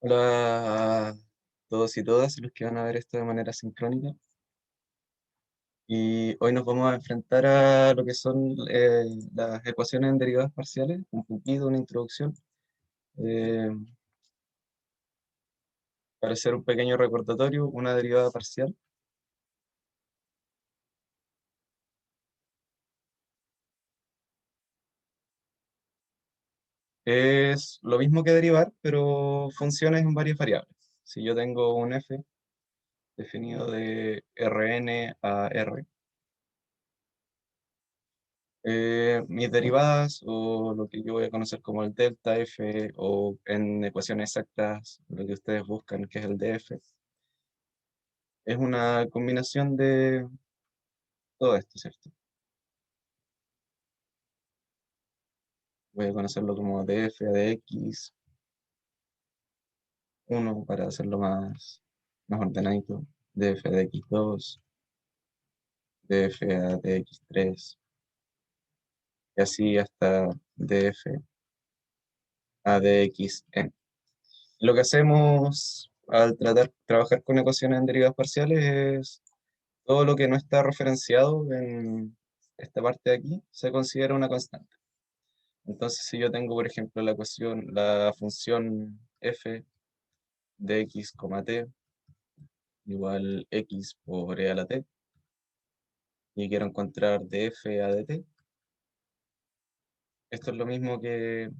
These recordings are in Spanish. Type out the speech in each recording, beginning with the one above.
Hola a todos y todas los que van a ver esto de manera sincrónica. Y hoy nos vamos a enfrentar a lo que son las ecuaciones en derivadas parciales, un poquito, una introducción, eh, para hacer un pequeño recordatorio. Una derivada parcial es lo mismo que derivar, pero funciones en varias variables. Si yo tengo un f definido de Rn a R, mis derivadas, o lo que yo voy a conocer como el delta f, o en ecuaciones exactas, lo que ustedes buscan, que es el df, es una combinación de todo esto, ¿cierto? Voy a conocerlo como df a dx, uno para hacerlo más ordenadito, df a dx2, df a dx3, y así hasta df a dxn. Lo que hacemos al trabajar con ecuaciones en derivadas parciales es todo lo que no está referenciado en esta parte de aquí se considera una constante. Entonces, si yo tengo, por ejemplo, la función f de x, t igual x por e a la t, y quiero encontrar de f a dt, esto es lo mismo que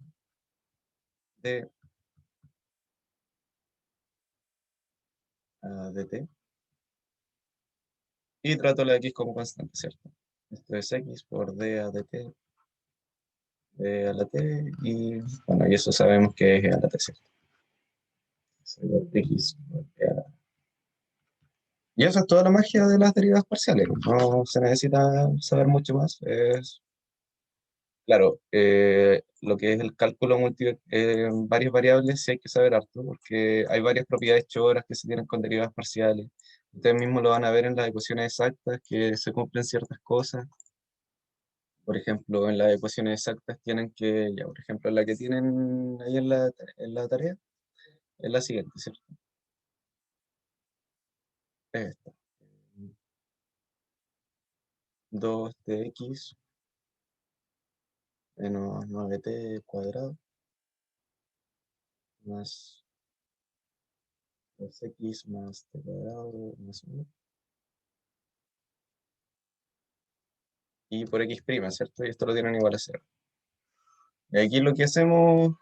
d a dt, y trato la x como constante, ¿cierto? Esto es x por d a dt, d a la t, y bueno, y eso sabemos que es e a la t, ¿cierto? Es igual a x por e a la t. Y eso es toda la magia de las derivadas parciales. No se necesita saber mucho más. Claro, lo que es el cálculo en varias variables sí hay que saber harto, porque hay varias propiedades choras que se tienen con derivadas parciales. Ustedes mismos lo van a ver en las ecuaciones exactas, que se cumplen ciertas cosas. Por ejemplo, en las ecuaciones exactas tienen que, ya, por ejemplo, la que tienen ahí en la tarea, es la siguiente, ¿cierto? Es esta. 2 dx menos 9t cuadrado más 2x más t cuadrado más 1. Y por x', ¿cierto? Y esto lo tienen igual a 0. Y aquí lo que hacemos,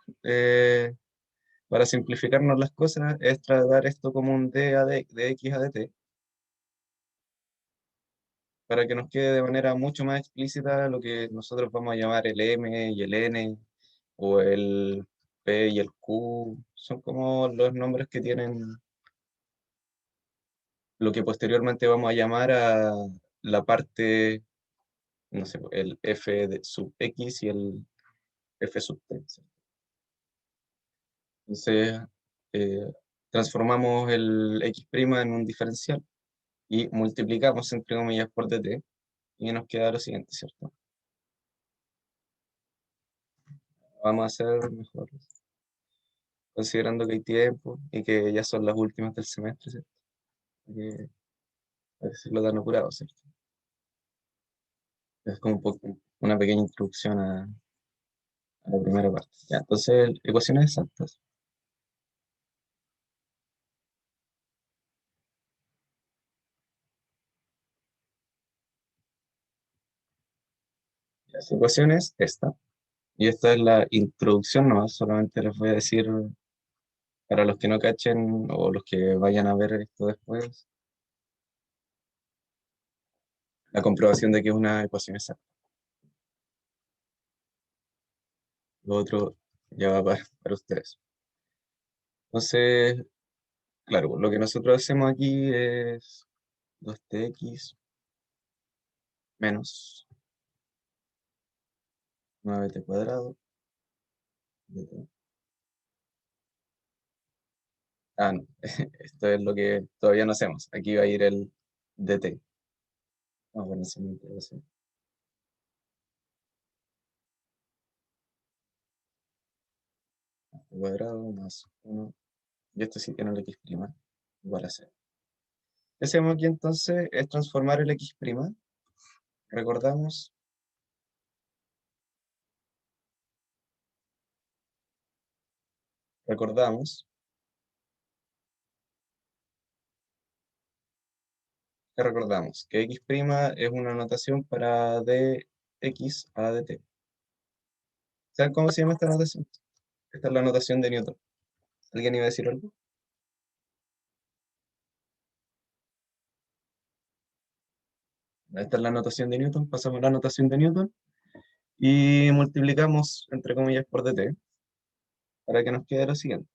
para simplificarnos las cosas, es trasladar esto como un de x a dt, para que nos quede de manera mucho más explícita lo que nosotros vamos a llamar el m y el n, o el p y el q. Son como los nombres que tienen lo que posteriormente vamos a llamar a la parte, no sé, el f de sub x y el f sub t, ¿cierto? Entonces, eh, transformamos el x' en un diferencial y multiplicamos, entre comillas, por dt, y nos queda lo siguiente, ¿cierto? Vamos a hacer mejor, considerando que hay tiempo y que ya son las últimas del semestre, ¿cierto? Que a decirlo tan apurado, ¿cierto? Es como una pequeña introducción a la primera parte. Ya, entonces, ecuaciones exactas. Las ecuaciones, esta. Y esta es la introducción, no, solamente les voy a decir, para los que no cachen o los que vayan a ver esto después, la comprobación de que es una ecuación exacta. Lo otro ya va para ustedes. Entonces, claro, lo que nosotros hacemos aquí es 2tx menos 9t cuadrado. dt. Ah, no, esto es lo que todavía no hacemos. Aquí va a ir el dt. Bueno, eso me interesa. cuadrado más 1, y esto sí tiene el x' igual a 0. ¿Qué hacemos aquí entonces? Es transformar el x', recordamos, recordamos, que recordamos que x' es una notación para dx a dt. ¿Saben cómo se llama esta notación? Esta es la notación de Newton. ¿Alguien iba a decir algo? Esta es la notación de Newton, pasamos la notación de Newton y multiplicamos, entre comillas, por dt, para que nos quede lo siguiente.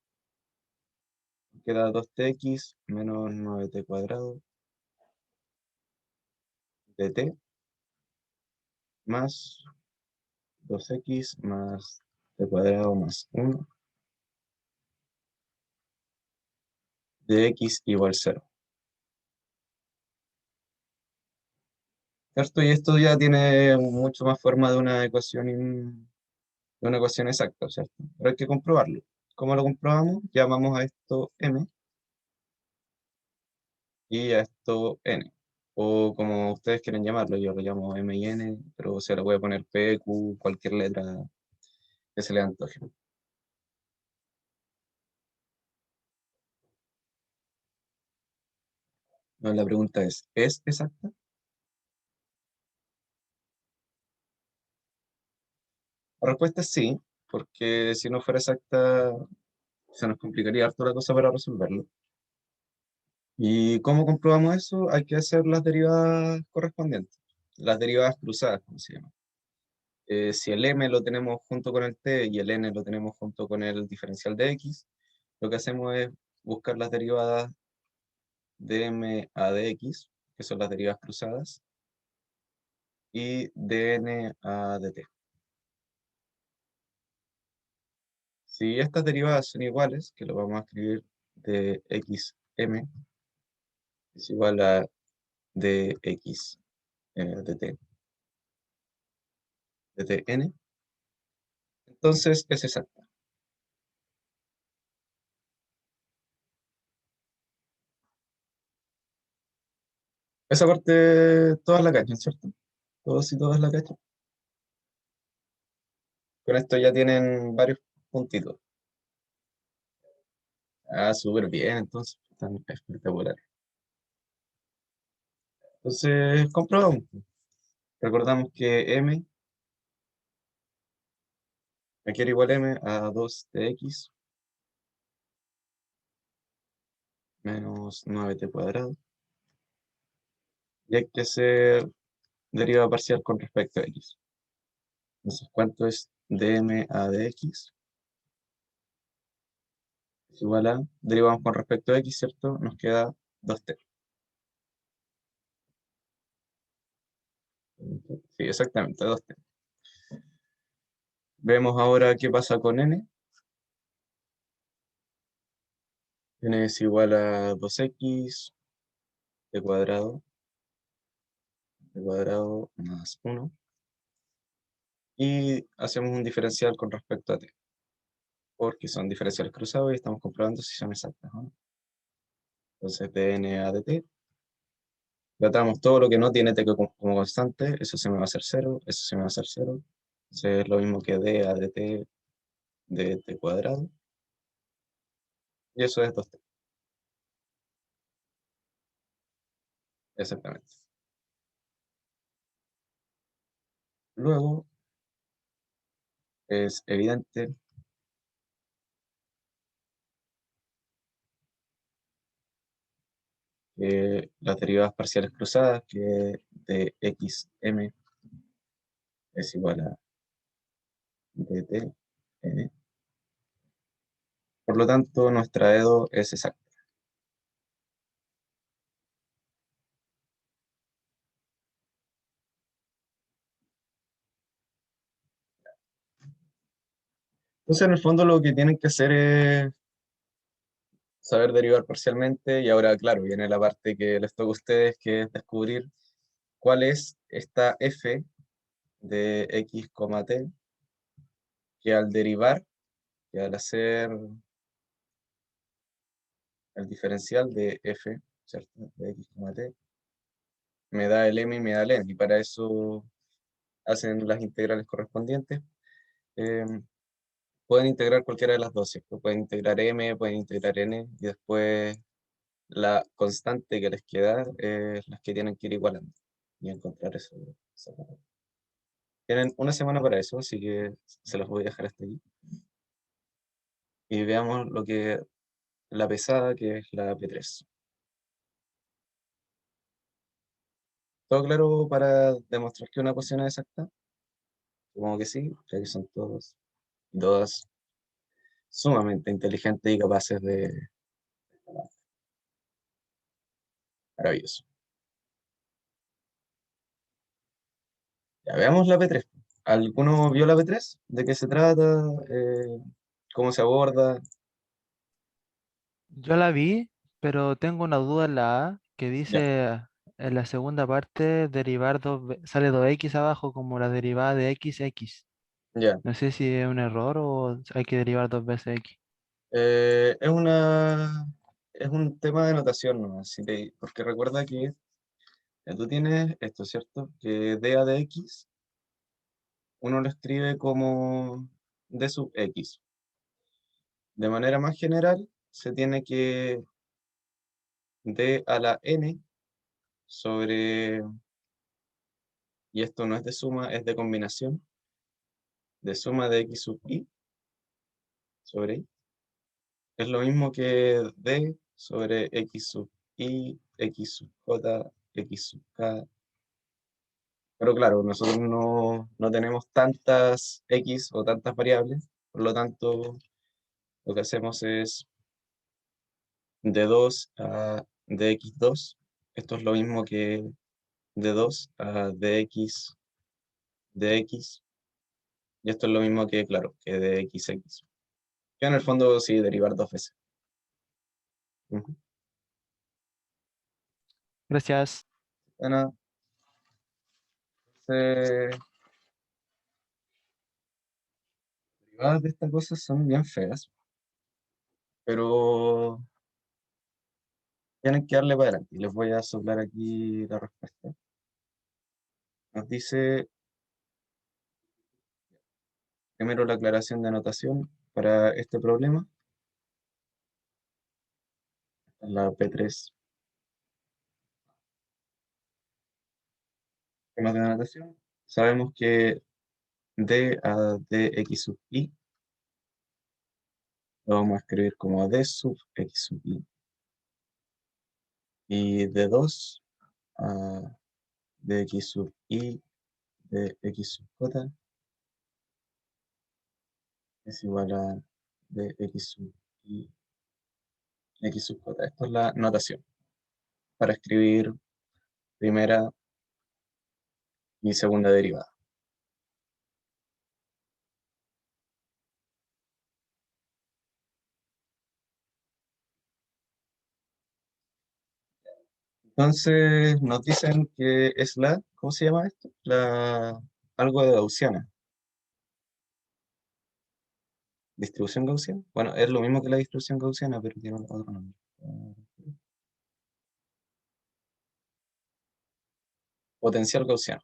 Nos queda 2tx menos 9t cuadrado dt más 2x más t cuadrado más 1 de x igual 0. ¿Cierto? Y esto ya tiene mucho más forma de una ecuación, de una ecuación exacta, ¿cierto? Pero hay que comprobarlo. ¿Cómo lo comprobamos? Llamamos a esto m y a esto n. O como ustedes quieren llamarlo, yo lo llamo m y n, pero se le puede poner p, q, cualquier letra que se le antoje. No, la pregunta ¿es exacta? La respuesta es sí, porque si no fuera exacta, se nos complicaría harto la cosa para resolverlo. ¿Y cómo comprobamos eso? Hay que hacer las derivadas correspondientes, las derivadas cruzadas, como se llama. Si el m lo tenemos junto con el t y el n lo tenemos junto con el diferencial de x, lo que hacemos es buscar las derivadas de m a dx, que son las derivadas cruzadas, y de n a dt. Si estas derivadas son iguales, que lo vamos a escribir de xm es igual a dx dt, dtn, entonces es exacta. Esa parte todas la cachan, ¿cierto? Todos y todas la cachan. Con esto ya tienen varios puntitos. Ah, súper bien, entonces, están espectacular. Entonces, comprobamos. Recordamos que m aquí era igual a m a 2tx menos 9t cuadrado. Y hay que hacer derivada parcial con respecto a x. Entonces, ¿cuánto es dm a dx? Es igual a, derivamos con respecto a x, ¿cierto? Nos queda 2t. Sí, exactamente, 2t. Vemos ahora qué pasa con n. N es igual a 2x de cuadrado más 1. Y hacemos un diferencial con respecto a t, porque son diferenciales cruzados y estamos comprobando si son exactas, ¿no? Entonces, dn a dt. Tratamos todo lo que no tiene t como constante, eso se me va a hacer 0, eso se me va a hacer 0. Entonces es lo mismo que d a dt de t cuadrado. Y eso es 2t, exactamente. Luego, es evidente que las derivadas parciales cruzadas, que de xm es igual a dt n. Por lo tanto, nuestra EDO es exacta. Entonces, en el fondo, lo que tienen que hacer es saber derivar parcialmente. Y ahora, claro, viene la parte que les toca a ustedes, que es descubrir cuál es esta f de x, t, que al derivar que al hacer el diferencial de f, ¿cierto? De x, t, me da el m y me da el n, y para eso hacen las integrales correspondientes. Pueden integrar cualquiera de las dos, ¿cierto? Pueden integrar m, pueden integrar n, y después la constante que les queda es las que tienen que ir igualando y encontrar eso. Tienen una semana para eso, así que se los voy a dejar hasta aquí. Y veamos lo que la pesada, que es la P3. ¿Todo claro para demostrar que una ecuación es exacta? Supongo que sí, ya que son todos y todas sumamente inteligentes y capaces de... Maravilloso. Ya veamos la P3. ¿Alguno vio la P3? ¿De qué se trata? ¿Cómo se aborda? Yo la vi, pero tengo una duda en la A que Ya, dice en la segunda parte derivar sale 2x abajo como la derivada de x. ya. No sé si es un error o hay que derivar dos veces x. Es un tema de notación nomás, porque recuerda que tú tienes esto, ¿cierto? Que dA de x, uno lo escribe como d sub x. De manera más general, se tiene que d a la n sobre, y esto no es de suma, es de combinación, de suma de x sub i sobre i. Es lo mismo que d sobre x sub i, x sub j, x sub k. Pero claro, nosotros no tenemos tantas x o tantas variables, por lo tanto, lo que hacemos es de 2 a dx2. Esto es lo mismo que de 2 a dx, y esto es lo mismo que, claro, que de xx. Que en el fondo sí, derivar dos veces. Ujú. Gracias. Bueno, entonces, derivadas de estas cosas son bien feas, pero tienen que darle para adelante. Y les voy a soplar aquí la respuesta. Nos dice primero la aclaración de anotación para este problema, la P3. Temas de anotación. Sabemos que d a dx sub i lo vamos a escribir como d sub x sub i. Y de 2 a dx sub i de x sub j es igual a dx sub i x sub j. Esto es la notación para escribir primera y segunda derivada. Entonces nos dicen que es la, ¿cómo se llama esto? Algo de gaussiana. ¿Distribución gaussiana? Bueno, es lo mismo que la distribución gaussiana, pero tiene otro nombre. Potencial gaussiano.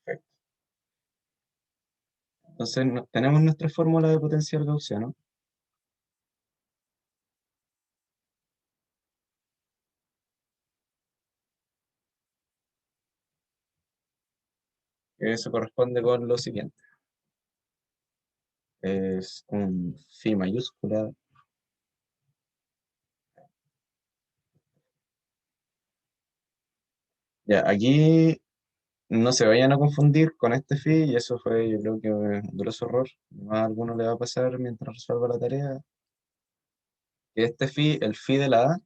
Perfecto. Entonces tenemos nuestra fórmula de potencial gaussiano, que se corresponde con lo siguiente. Es un phi mayúscula. Ya, aquí no se vayan a confundir con este phi, y eso fue, yo creo que un grosso error. A alguno le va a pasar mientras resuelva la tarea. Que este phi, el phi de la A,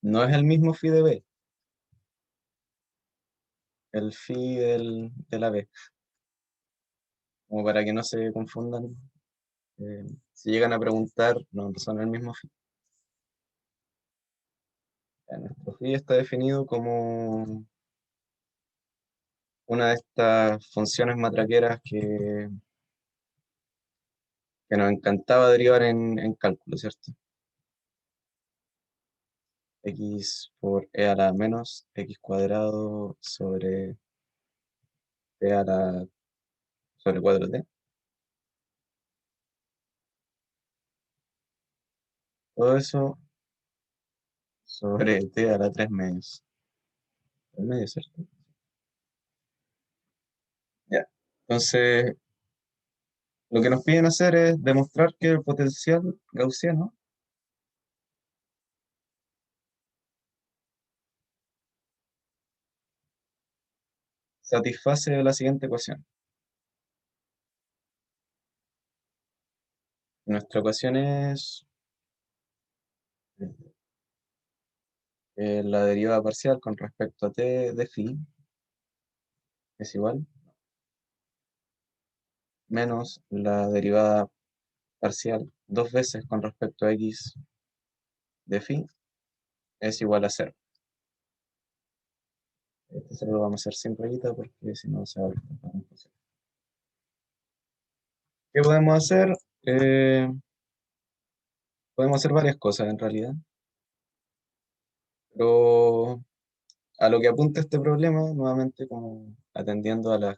no es el mismo phi de B, el phi de la B. Como para que no se confundan. Si llegan a preguntar, no son el mismo phi. Ya, nuestro phi está definido como una de estas funciones matraqueras que nos encantaba derivar en cálculo, ¿cierto? X por e a la menos x cuadrado sobre t a la sobre 4t. Todo eso sobre t a la 3 medios. 3 medios, ¿cierto? Ya. Entonces, lo que nos piden hacer es demostrar que el potencial gaussiano satisface la siguiente ecuación. Nuestra ecuación es la derivada parcial con respecto a t de phi es igual menos la derivada parcial dos veces con respecto a x de phi es igual a cero. Este cero lo vamos a hacer sin rayita porque si no se va a prestar la confusión. ¿Qué podemos hacer? Eh, Podemos hacer varias cosas en realidad, pero a lo que apunta este problema, nuevamente como atendiendo a lo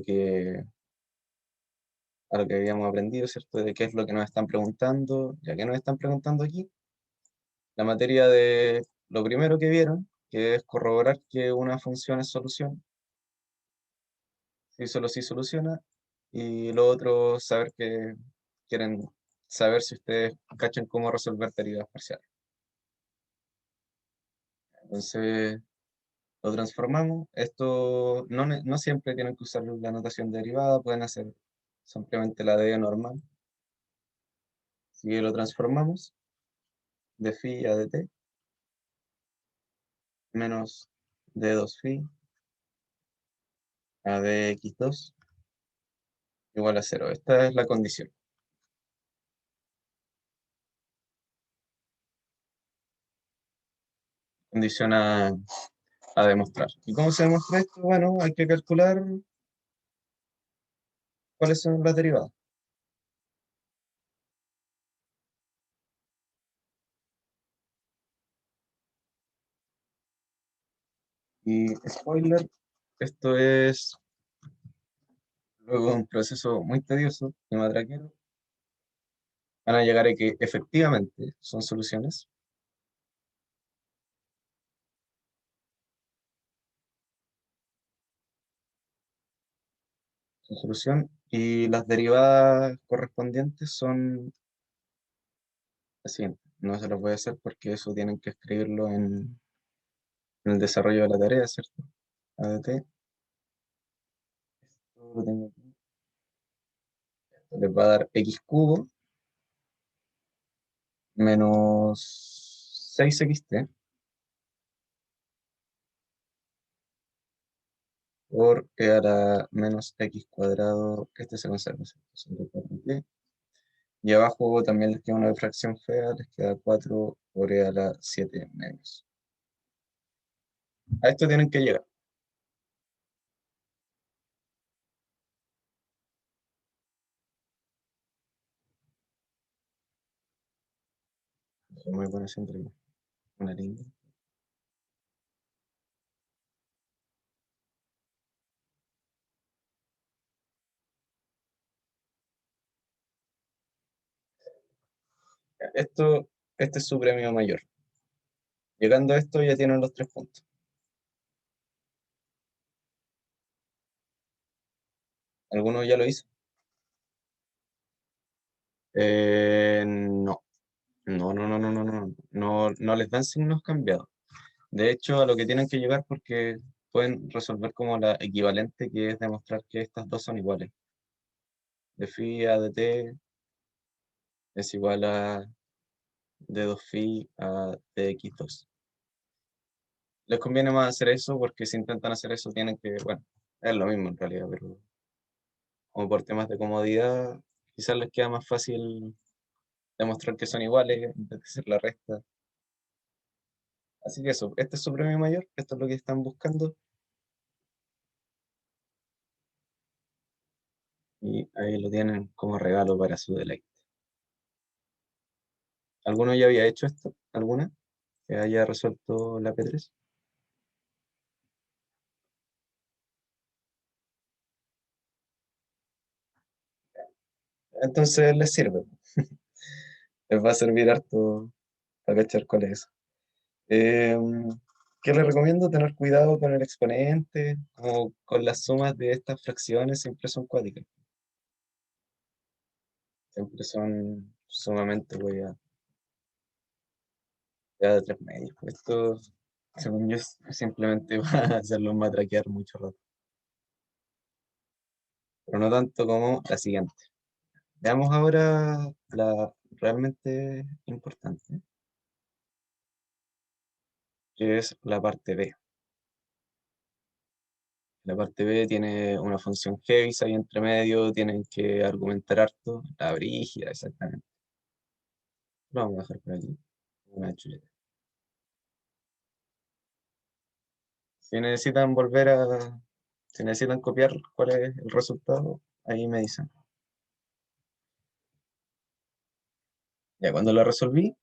que, a lo que habíamos aprendido, ¿cierto? De qué es lo que nos están preguntando, ya que nos están preguntando aquí, la materia de lo primero que vieron, que es corroborar que una función es solución, si solo si soluciona, y lo otro, saber que quieren saber si ustedes cachan cómo resolver derivadas parciales. Entonces, lo transformamos. Esto no siempre tienen que usar la notación derivada, pueden hacer simplemente la d normal. Si lo transformamos de phi a dt menos d2 phi a dx2 igual a 0. Esta es la condición. Condición a demostrar. ¿Y cómo se demuestra esto? Bueno, hay que calcular cuáles son las derivadas. Y spoiler, esto es luego de un proceso muy tedioso y matraquero. Van a llegar a que efectivamente son soluciones. Son solución. Y las derivadas correspondientes son las siguientes. No se las voy a hacer porque eso tienen que escribirlo en el desarrollo de la tarea, ¿cierto? ADT. Esto lo tengo aquí. Esto les va a dar x cubo menos 6xt por e a la menos x cuadrado. Este se conserva, ¿cierto? Sobre 4t. Y abajo también les queda una fracción fea, les queda 4 por e a la 7 medios. A esto tienen que llegar. Soy muy bueno siempre. Una linda. Esto, este es su premio mayor. Llegando a esto ya tienen los 3 puntos. ¿Alguno ya lo hizo? No. No les dan signos cambiados. De hecho, a lo que tienen que llegar porque pueden resolver como la equivalente, que es demostrar que estas dos son iguales. De phi a de t es igual a de 2 phi a dx2. Les conviene más hacer eso porque si intentan hacer eso tienen que, bueno, es lo mismo en realidad, pero como por temas de comodidad, quizás les queda más fácil demostrar que son iguales en vez de hacer la resta. Así que eso, este es su premio mayor, esto es lo que están buscando. Y ahí lo tienen como regalo para su deleite. ¿Alguno ya había hecho esto? ¿Alguna? ¿Que haya resuelto la P3? Entonces les sirve. Les va a servir harto para cachar cuál es eso. ¿Qué les recomiendo? Tener cuidado con el exponente, como con las sumas de estas fracciones, siempre son cuádricas. Siempre son sumamente ya de tres medios. Esto, según yo, simplemente va a hacerlos matraquear mucho rato. Pero no tanto como la siguiente. Veamos ahora la realmente importante, que es la parte B. La parte B tiene una función heaviside entre medio, tienen que argumentar harto, la brígida, exactamente. Lo vamos a dejar por aquí. Una chuleta. Si necesitan si necesitan copiar cuál es el resultado, ahí me dicen. Ya cuando la resolví,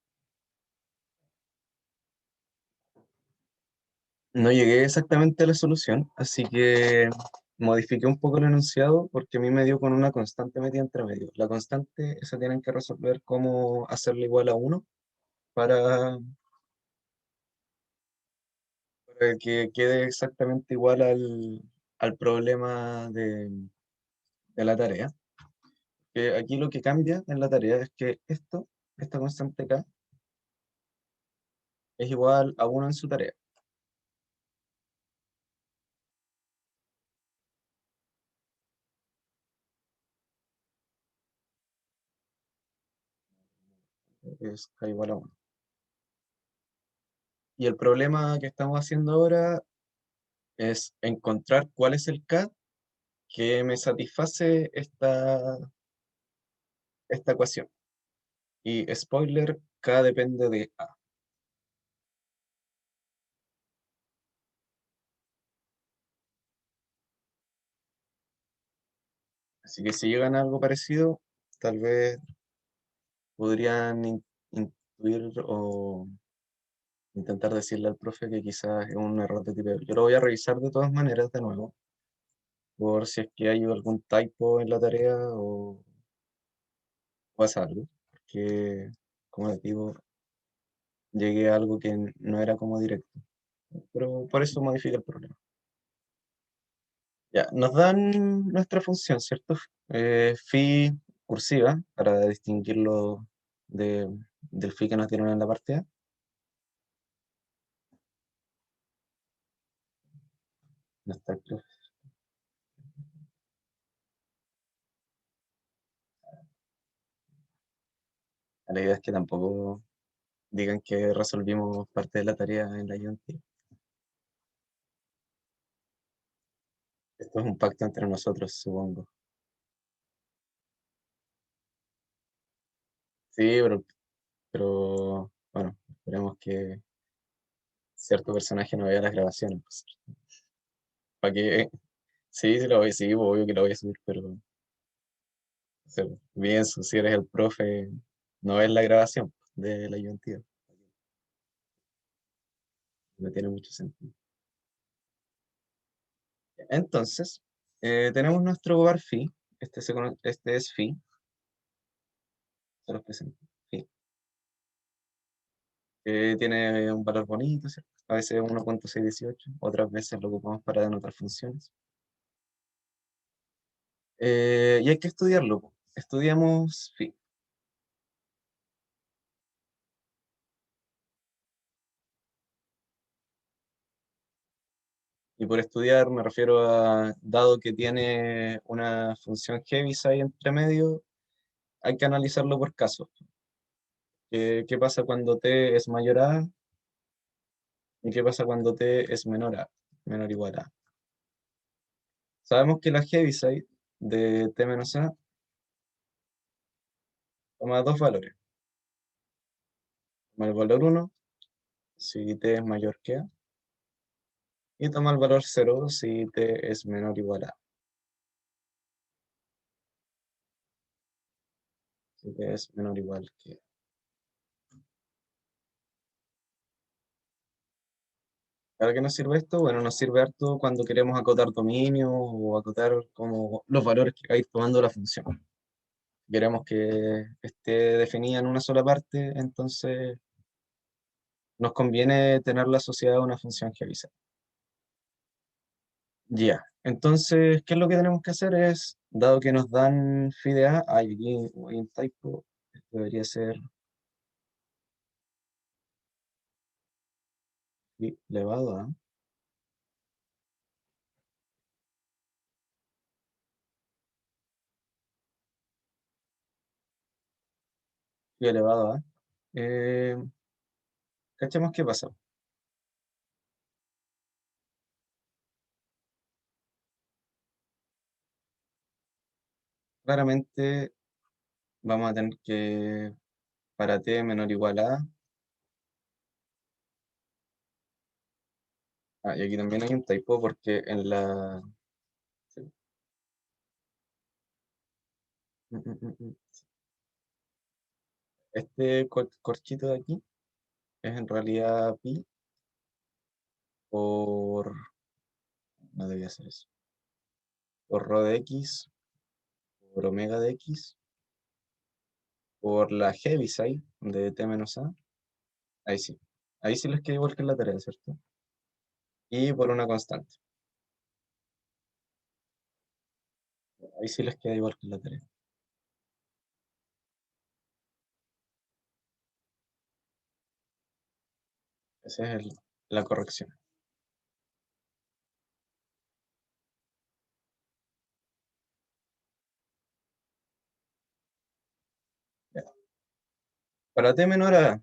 no llegué exactamente a la solución, así que modifiqué un poco el enunciado porque a mí me dio con una constante metida entre medio. La constante, esa tienen que resolver cómo hacerla igual a uno para, para que quede exactamente igual al problema de la tarea. Que aquí lo que cambia en la tarea es que esta constante K, es igual a uno en su tarea. Es K igual a uno. Y el problema que estamos haciendo ahora es encontrar cuál es el K que me satisface esta ecuación. Y spoiler, K depende de A. Así que si llegan a algo parecido, tal vez podrían intuir o intentar decirle al profe que quizás es un error de tipeo. Yo lo voy a revisar de todas maneras de nuevo, por si es que hay algún typo en la tarea o pasa algo. Porque, como les digo, llegué a algo que no era como directo. Pero por eso modifica el problema. Ya, nos dan nuestra función, ¿cierto? Phi cursiva, para distinguirlo del phi que nos dieron en la parte A. No está el profe. La idea es que tampoco digan que resolvimos parte de la tarea en la ayuntía. Esto es un pacto entre nosotros, supongo. Sí, pero bueno, esperemos que cierto personaje no vea las grabaciones, pues. ¿Para qué? Sí, sí, sí, obvio que lo voy a subir, pero o sea, bien, si eres el profe, no ves la grabación de la ayuntía. No tiene mucho sentido. Entonces, tenemos nuestro bar phi. Este es phi, se los presento. Phi. Tiene un valor bonito, ¿cierto? A veces 1,618, otras veces lo ocupamos para denotar funciones. Y hay que estudiarlo, po. Estudiamos phi. Y por estudiar me refiero a, dado que tiene una función heaviside entre medio, hay que analizarlo por casos. ¿Qué pasa cuando t es mayor a? ¿Y qué pasa cuando t es menor a? Menor o igual a. Sabemos que la heaviside de t menos a toma dos valores. Toma el valor 1 si t es mayor que a, y toma el valor 0 si t es menor o igual a. así que es menor o igual que. ¿Para qué nos sirve esto? Bueno, nos sirve harto cuando queremos acotar dominio o acotar como los valores que vais tomando la función. Queremos que esté definida en una sola parte, entonces nos conviene tenerla asociada a una función heaviside. Ya, entonces, ¿qué es lo que tenemos que hacer? Es, dado que nos dan phi de A, aquí hay un typo, esto debería ser phi elevado a, phi elevado a. Eh, ¿Cachemos qué pasa? Claramente vamos a tener que, para t menor o igual a, y aquí también hay un typo porque en la... sí. Este corchito de aquí es en realidad pi por, no debía ser eso, por rho de x, por omega de x, por la heaviside de t menos a, ahí sí, ahí sí les queda igual que en la tarea, ¿cierto? Y por una constante, ahí sí les queda igual que en la tarea. Esa es la corrección. Ya. Para t menor a,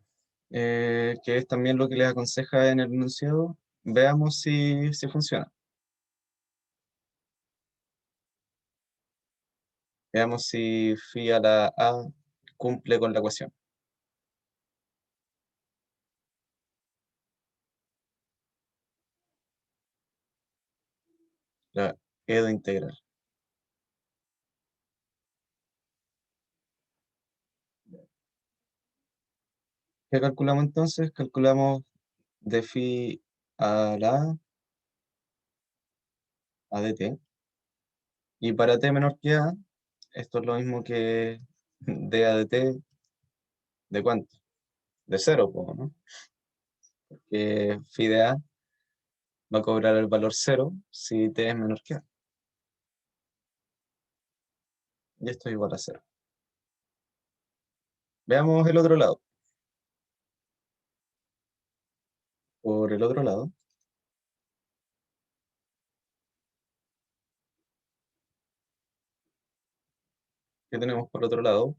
que es también lo que les aconseja en el enunciado, veamos si funciona. Veamos si phi a la a cumple con la ecuación, la edo integral. ¿Qué calculamos entonces? Calculamos de phi a la a dt. Y para t menor que a, esto es lo mismo que d a dt, ¿de cuánto? De cero, po, ¿no? Que phi de a va a cobrar el valor cero si t es menor que a. Y esto es igual a cero. Veamos el otro lado. Por el otro lado, ¿qué tenemos por otro lado?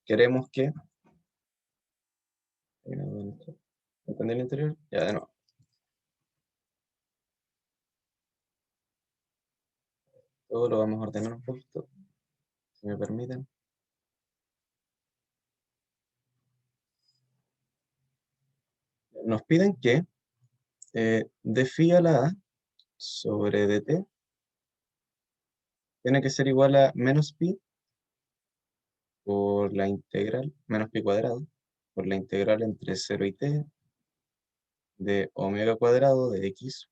Queremos que... ¿Entendí el interior? Ya, de nuevo. Todo lo vamos a ordenar un poquito, si me permiten. Nos piden que de phi a la a sobre dt tiene que ser igual a menos pi por la integral, menos pi cuadrado, por la integral entre 0 y t de omega cuadrado de x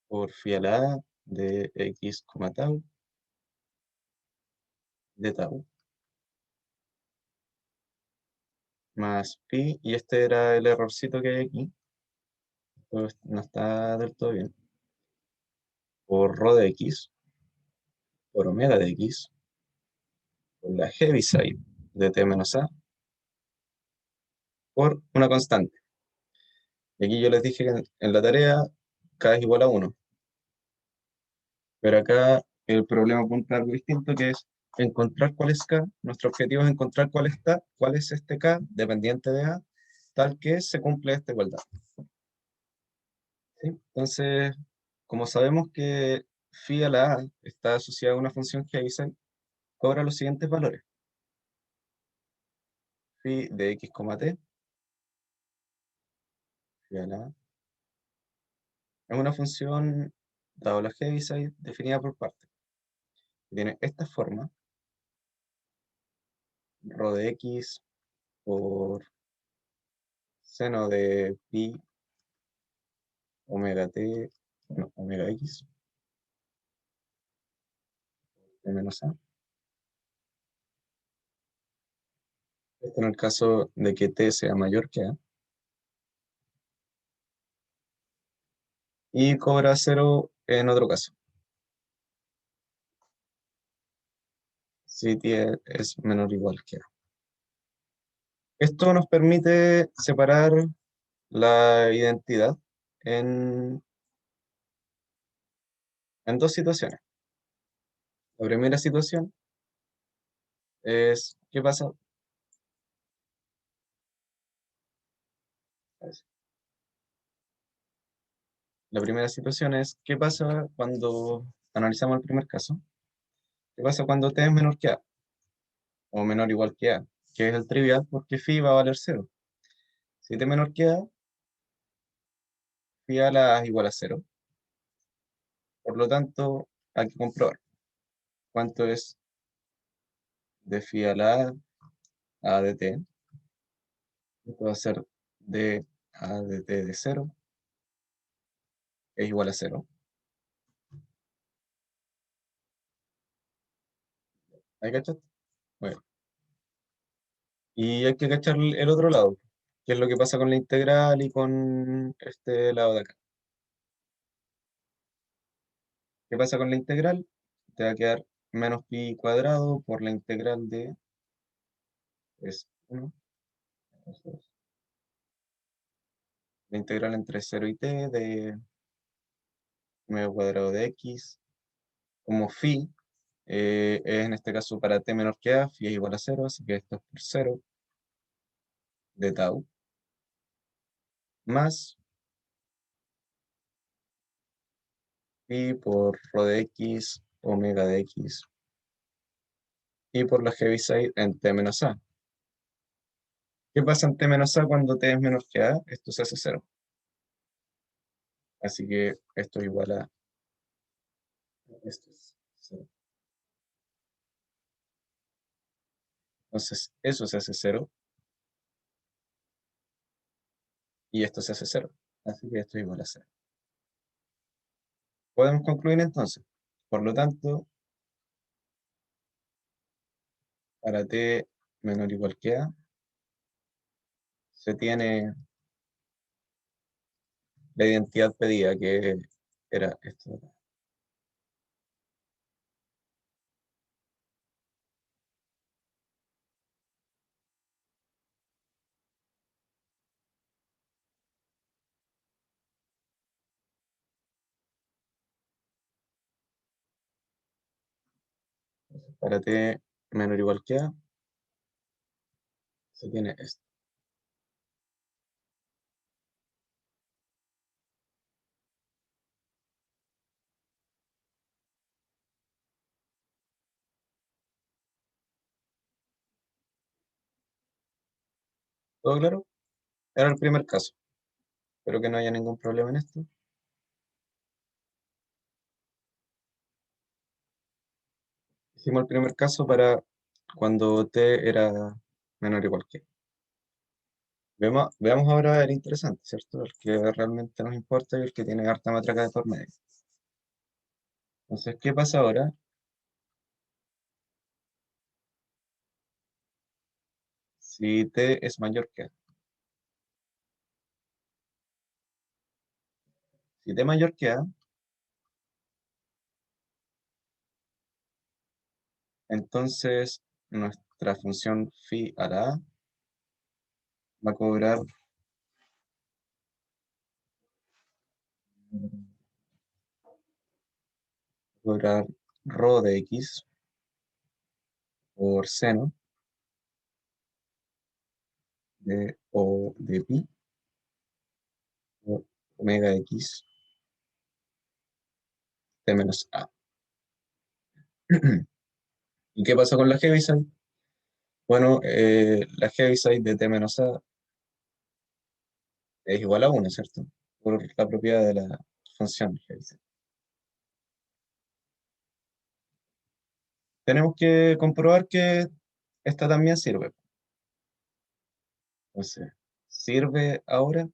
por phi a la a de x, tau de tau más pi, y este era el errorcito que hay aquí, pues no está del todo bien, por rho de x, por omega de x, por la heaviside de t menos a, por una constante. Y aquí yo les dije que en la tarea k es igual a 1, pero acá el problema apunta a algo distinto, que es encontrar cuál es k. Nuestro objetivo es encontrar cuál es este k dependiente de a, tal que se cumple esta igualdad. ¿Sí? Entonces, como sabemos que phi a la a está asociada a una función Heaviside, cobra los siguientes valores. Phi de x, t, phi a la a, es una función, dado la Heaviside, definida por partes. tiene esta forma, rho de x por seno de pi omega t, no, omega x, de menos a. Esto en el caso de que t sea mayor que a. Y cobra 0 en otro caso, si t es menor o igual que a. Esto nos permite separar la identidad en, en dos situaciones. La primera situación es, ¿qué pasa? La primera situación es, ¿qué pasa cuando analizamos el primer caso? ¿Qué pasa cuando t es menor que a o menor o igual que a? Que es el trivial porque phi va a valer 0. Si t es menor que a, phi a la es igual a 0. Por lo tanto, hay que comprobar cuánto es de phi a la a de t. Esto va a ser de a de t de 0 es igual a 0. ¿Hay cachado? Bueno, y hay que cachar el otro lado, que es lo que pasa con la integral y con este lado de acá. ¿Qué pasa con la integral? Te va a quedar menos pi cuadrado por la integral de es 1, la integral entre 0 y t de medio cuadrado de x, como phi es en este caso para t menor que a, phi es igual a 0, así que esto es por 0 de tau, más pi por rho de x, omega de x, y por la Heaviside en t menos a. ¿Qué pasa en t menos a cuando t es menor que a? Esto se hace 0. Así que esto es igual a esto es 0. Entonces, eso se hace 0 y esto se hace 0. Así que esto es igual a 0. Podemos concluir entonces. Por lo tanto, para t menor o igual que a, se tiene la identidad pedida, que era esto de acá. Para t menor o igual que a, se tiene esto. ¿Todo claro? Era el primer caso. Espero que no haya ningún problema en esto. Hicimos el primer caso para cuando t era menor o igual que a. Veamos ahora el interesante, ¿cierto? El que realmente nos importa y el que tiene harta matraca de por medio. Entonces, ¿qué pasa ahora? Si t es mayor que a. Si t es mayor que a, entonces nuestra función phi a la a va a cobrar rho de x por seno de pi por omega x t menos a. ¿Y qué pasa con la Heaviside? Bueno, la Heaviside de t menos a es igual a 1, ¿cierto? Por la propiedad de la función Heaviside. tenemos que comprobar que esta también sirve. Entonces, ¿sirve ahora?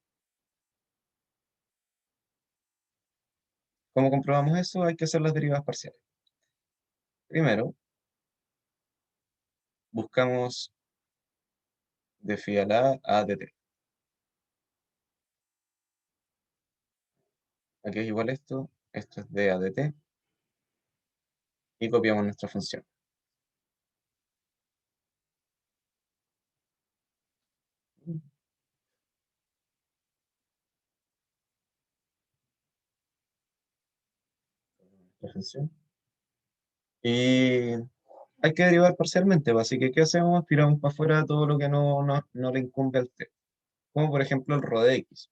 ¿Cómo comprobamos eso? Hay que hacer las derivadas parciales. Primero, buscamos de phi a la A de t. Aquí es igual esto es d A de t, y copiamos nuestra función. La función. Y hay que derivar parcialmente, pues, así que ¿qué hacemos? Tiramos para afuera todo lo que no le incumbe al t. Como por ejemplo el rho de x,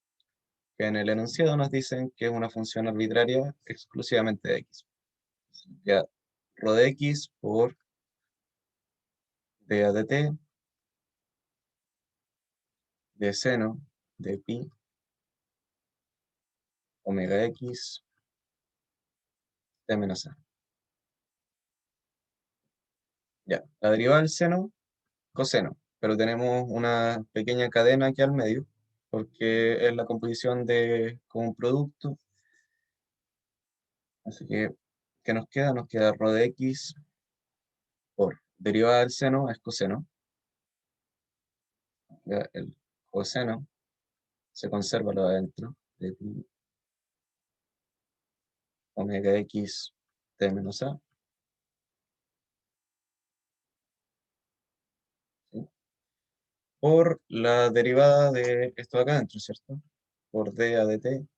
que en el enunciado nos dicen que es una función arbitraria exclusivamente de x. Ya, rho de x por dA de t de seno de pi omega x t menos a. Ya, la derivada del seno, coseno, pero tenemos una pequeña cadena aquí al medio, porque es la composición de como un producto. Así que, ¿qué nos queda? Nos queda rho de x por derivada del seno es coseno. Ya, el coseno se conserva lo de adentro de pi omega x t menos a. ¿Sí? Por la derivada de esto de acá adentro, ¿cierto? Por dA de t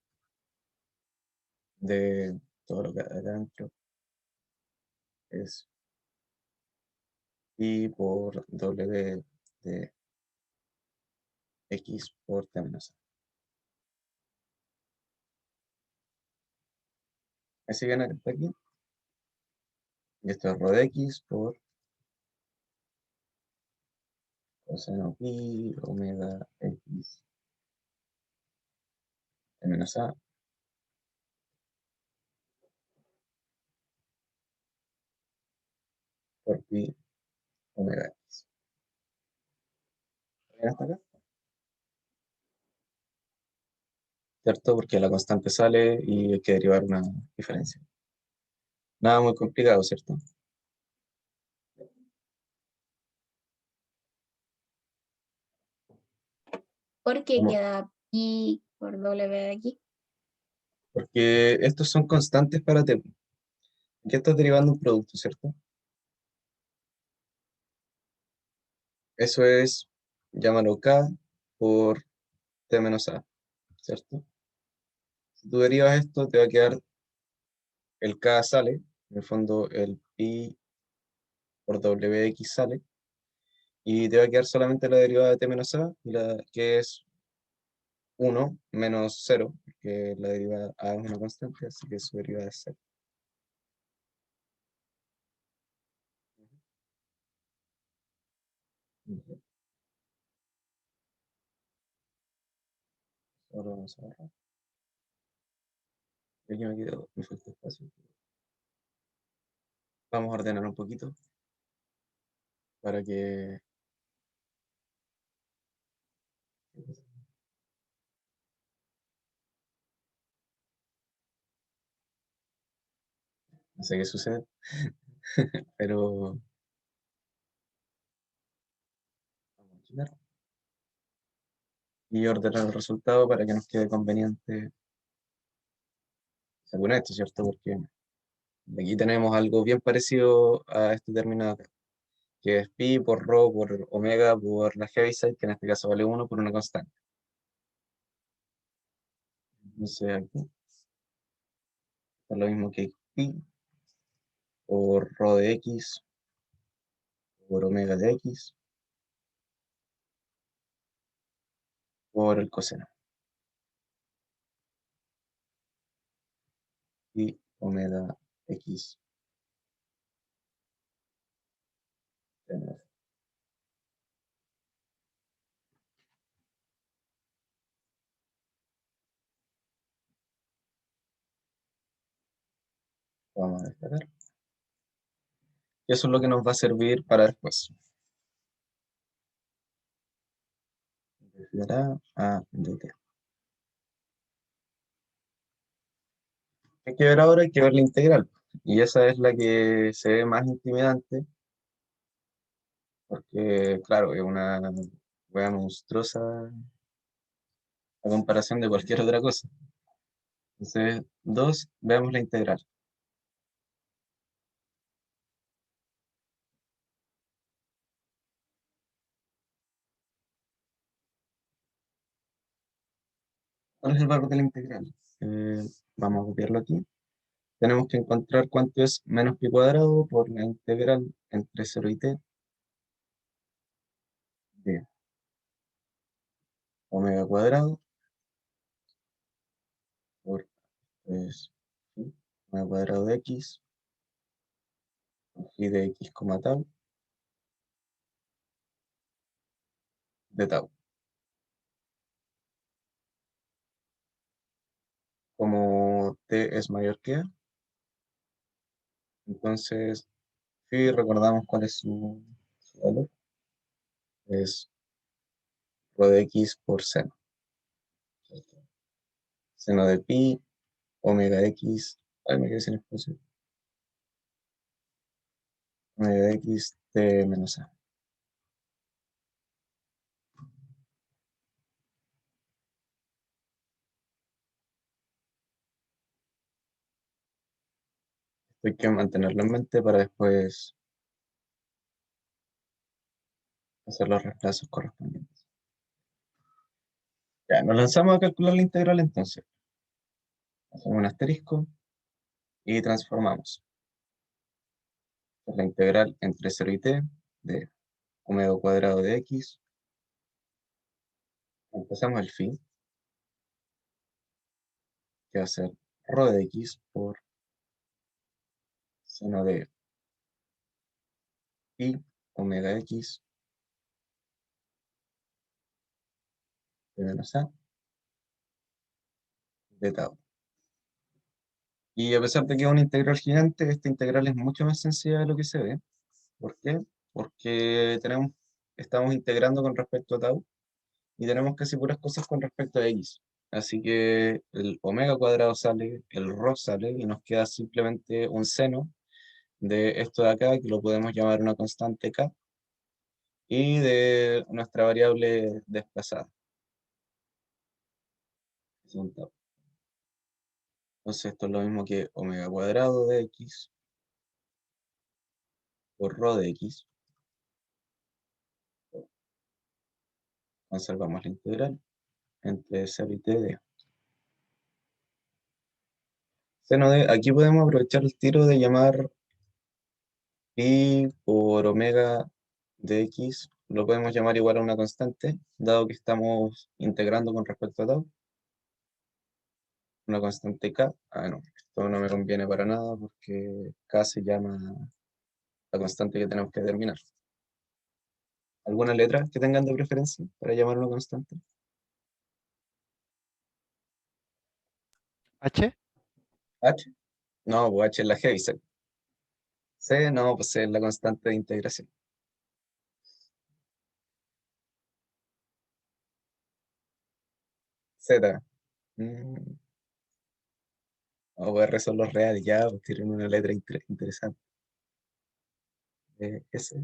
de todo lo que hay acá adentro es pi por w de x por t menos a. Así viene hasta aquí. Y esto es rho de x por coseno pi omega x t menos a por pi omega x. ¿Bien hasta acá? ¿Cierto? Porque la constante sale y hay que derivar una diferencia. Nada muy complicado, ¿cierto? ¿Por qué Como- queda pi por W aquí? Porque estos son constantes para t. Aquí estás derivando un producto, ¿cierto? Eso es, llámalo k por t menos a, ¿cierto? Si tú derivas esto, te va a quedar el k sale, en el fondo el pi por wx sale, y te va a quedar solamente la derivada de t menos a, que es 1 menos 0, porque la derivada a es una constante, así que su derivada es 0. Ujú. Ahora vamos a borrar. Aquí me falta espacio. Vamos a ordenar un poquito para que... No sé qué sucede, pero vamos a quitar y ordenar el resultado para que nos quede conveniente según esto, ¿cierto? Porque aquí tenemos algo bien parecido a este término de acá, que es pi por rho por omega por la Heaviside, que en este caso vale 1 por una constante. Entonces aquí es lo mismo que pi por rho de x por omega de x por el coseno. Y omega x. Vamos a destacar. Eso es lo que nos va a servir para después. De theta a dt. Hay que ver ahora, hay que ver la integral. Y esa es la que se ve más intimidante, porque, claro, es una wea monstruosa a comparación de cualquier otra cosa. Entonces, 2, veamos la integral. ¿Cuál es el valor de la integral? Vamos a copiarlo aquí. Tenemos que encontrar cuánto es menos pi cuadrado por la integral entre 0 y t de omega cuadrado por pues, ¿sí? Omega cuadrado de x y de x, tau de tau. Como t es mayor que a, entonces si recordamos cuál es su valor, es rho de x por seno. Seno de pi, omega x, ay, me quedé sin espacio. Omega x t menos a. Hay que mantenerlo en mente para después hacer los reemplazos correspondientes. Ya, nos lanzamos a calcular la integral entonces. Hacemos un asterisco y transformamos. La integral entre 0 y t de omega cuadrado de x. Empezamos el phi, que va a ser rho de x por seno de pi omega x de menos a de tau. Y a pesar de que es una integral gigante, esta integral es mucho más sencilla de lo que se ve. ¿Por qué? Porque estamos integrando con respecto a tau y tenemos casi puras cosas con respecto a x. Así que el omega cuadrado sale, el rho sale y nos queda simplemente un seno de esto de acá, que lo podemos llamar una constante k, y de nuestra variable desplazada. Entonces esto es lo mismo que omega cuadrado de x por rho de x. Conservamos la integral entre 0 y t de seno de, aquí podemos aprovechar el tiro de llamar pi por omega de x, lo podemos llamar igual a una constante, dado que estamos integrando con respecto a tau. Una constante k. Ah, no, esto no me conviene para nada porque k se llama la constante que tenemos que determinar. ¿Alguna letra que tengan de preferencia para llamar una constante? H, ¿H? No, pues H es la Heaviside. C, no, pues C es la constante de integración. Z. Mm, o R son los reales, ya, pues tienen una letra interesante. S.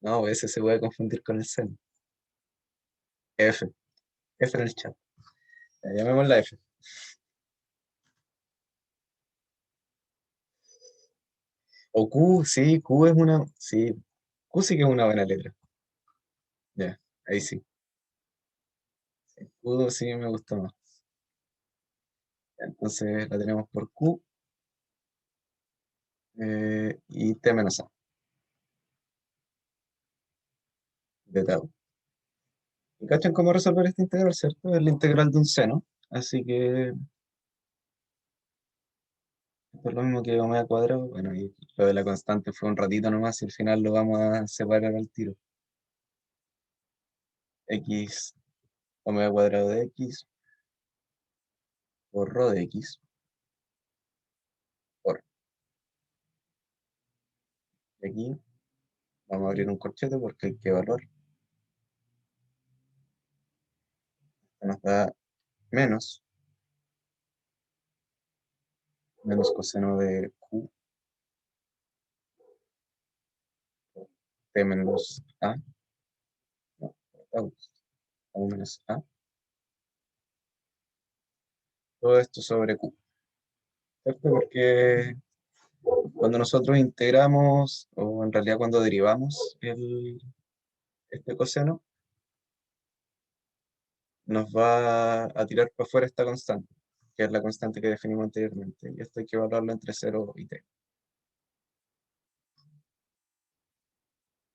No, pues S se puede confundir con el C. F. F en el chat. Ya, llamémosla F. O Q, sí, Q es una. Sí, Q sí que es una buena letra. Ya, ahí sí. Q sí me gustó más. Entonces la tenemos por Q y T menos A de tau. ¿Y cachan cómo resolver esta integral, cierto? Es la integral de un seno. Así que esto es lo mismo que omega cuadrado. Bueno, y lo de la constante fue un ratito nomás y al final lo vamos a separar al tiro. X, omega cuadrado de X por rho de X por. Y aquí vamos a abrir un corchete porque hay que evaluar. Esto nos da menos coseno de Q T menos A, no, A menos A, todo esto sobre Q, ¿cierto? Porque cuando nosotros integramos, o en realidad cuando derivamos este coseno, nos va a tirar para afuera esta constante, que es la constante que definimos anteriormente, y esto hay que evaluarlo entre 0 y t.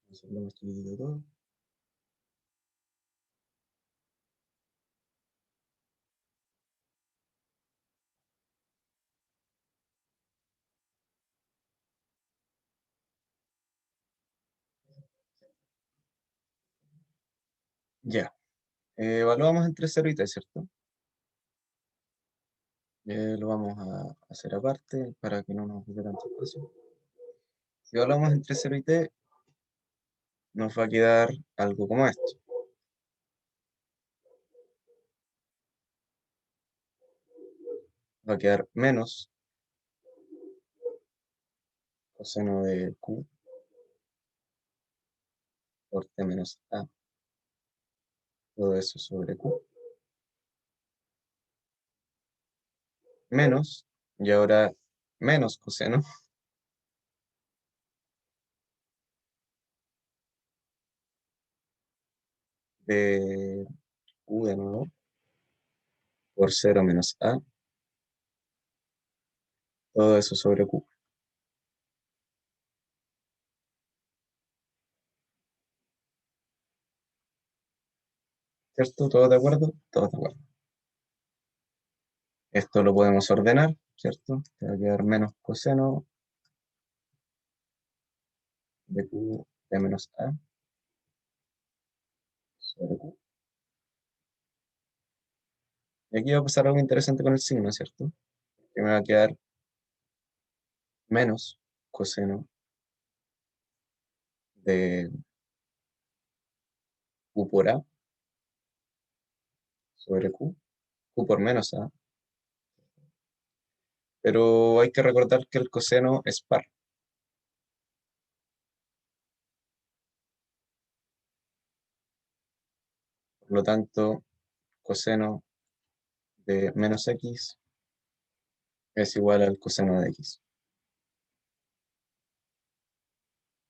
Entonces lo hemos dividido todo. Ya, evaluamos entre 0 y t, ¿cierto? Lo vamos a hacer aparte para que no nos ocupe tanto espacio. Si evaluamos entre 0 y t, nos va a quedar algo como esto. Va a quedar menos coseno de q por t menos a, todo eso sobre q, menos, y ahora menos coseno de q de nuevo, por 0 menos a, todo eso sobre q. ¿Cierto? ¿Todos de acuerdo? Todos de acuerdo. Esto lo podemos ordenar, ¿cierto? Te va a quedar menos coseno de q de menos a sobre q. Y aquí va a pasar algo interesante con el signo, ¿cierto? Que me va a quedar menos coseno de q por a sobre q por menos a. Pero hay que recordar que el coseno es par. Por lo tanto, coseno de menos x es igual al coseno de x.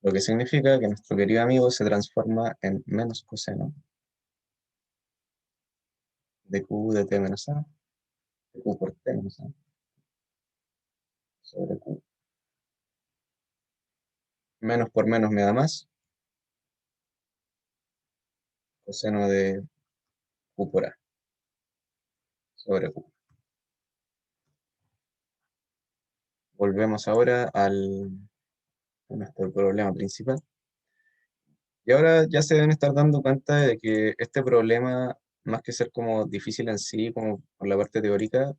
Lo que significa que nuestro querido amigo se transforma en menos coseno de q de t menos a, de q por t menos a, sobre q. Menos por menos me da más, coseno de q por a, sobre q. Volvemos ahora a nuestro problema principal. Y ahora ya se deben estar dando cuenta de que este problema, más que ser como difícil en sí, como por la parte teórica,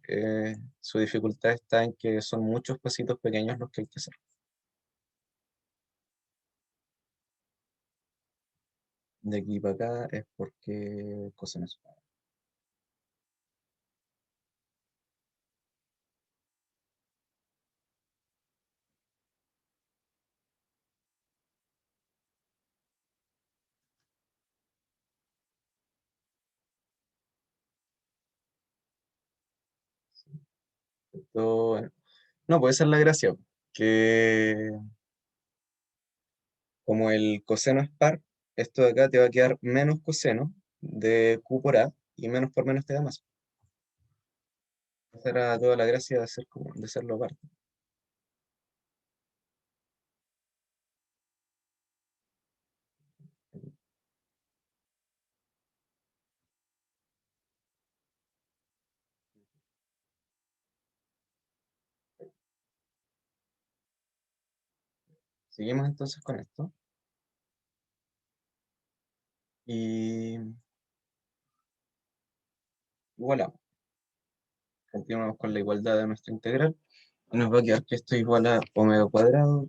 su dificultad está en que son muchos pasitos pequeños los que hay que hacer. De aquí para acá es porque coseno es par. Bueno, no, puede ser la gracia, que como el coseno es par, esto de acá te va a quedar menos coseno de q por a, y menos por menos te da más. Esa era toda la gracia de hacerlo aparte. Seguimos entonces con esto. Y voilà, continuamos con la igualdad de nuestra integral. Y nos va a quedar que esto es igual a omega cuadrado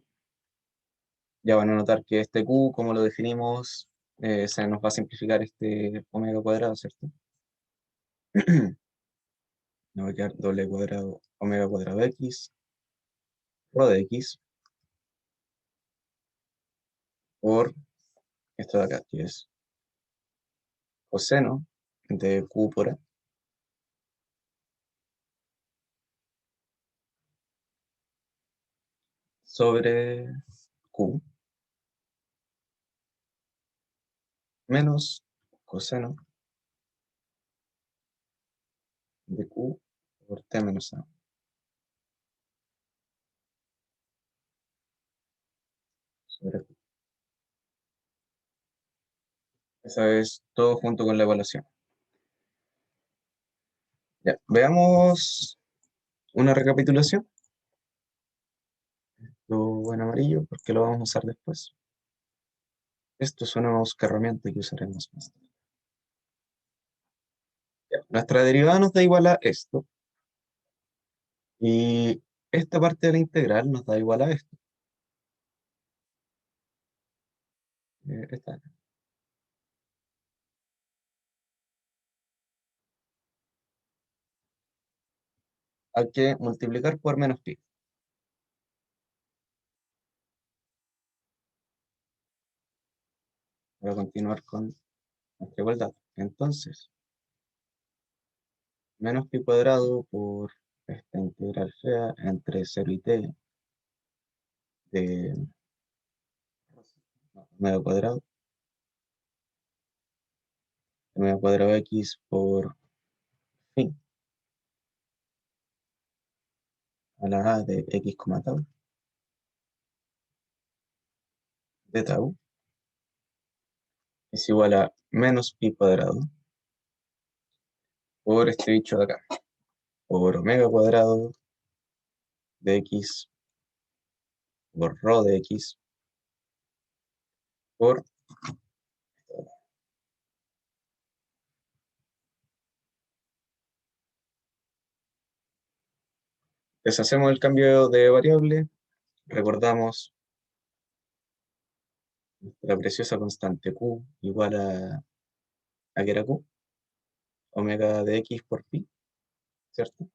Ya van a notar que este Q, como lo definimos, se nos va a simplificar este omega cuadrado, ¿cierto? Nos va a quedar doble cuadrado, omega cuadrado de x, rho de x, por esto de acá, que es coseno de Q por A, sobre Q, menos coseno de Q por T menos A. Sobre Q. Esa es todo junto con la evaluación. Ya, veamos una recapitulación. Esto en amarillo porque lo vamos a usar después. Esto es una herramienta que usaremos más tarde. Ya, nuestra derivada nos da igual a esto. Y esta parte de la integral nos da igual a esto. Esta. Hay que multiplicar por menos pi. Para continuar con nuestra igualdad. Entonces, menos pi cuadrado por esta integral fea entre 0 y t de medio cuadrado, de medio cuadrado x por fin a la a de x, tau de tau es igual a menos pi cuadrado por este dicho de acá, por omega cuadrado de x por rho de x por... Deshacemos el cambio de variable, recordamos la preciosa constante q igual a que era q, omega de x por pi, ¿cierto?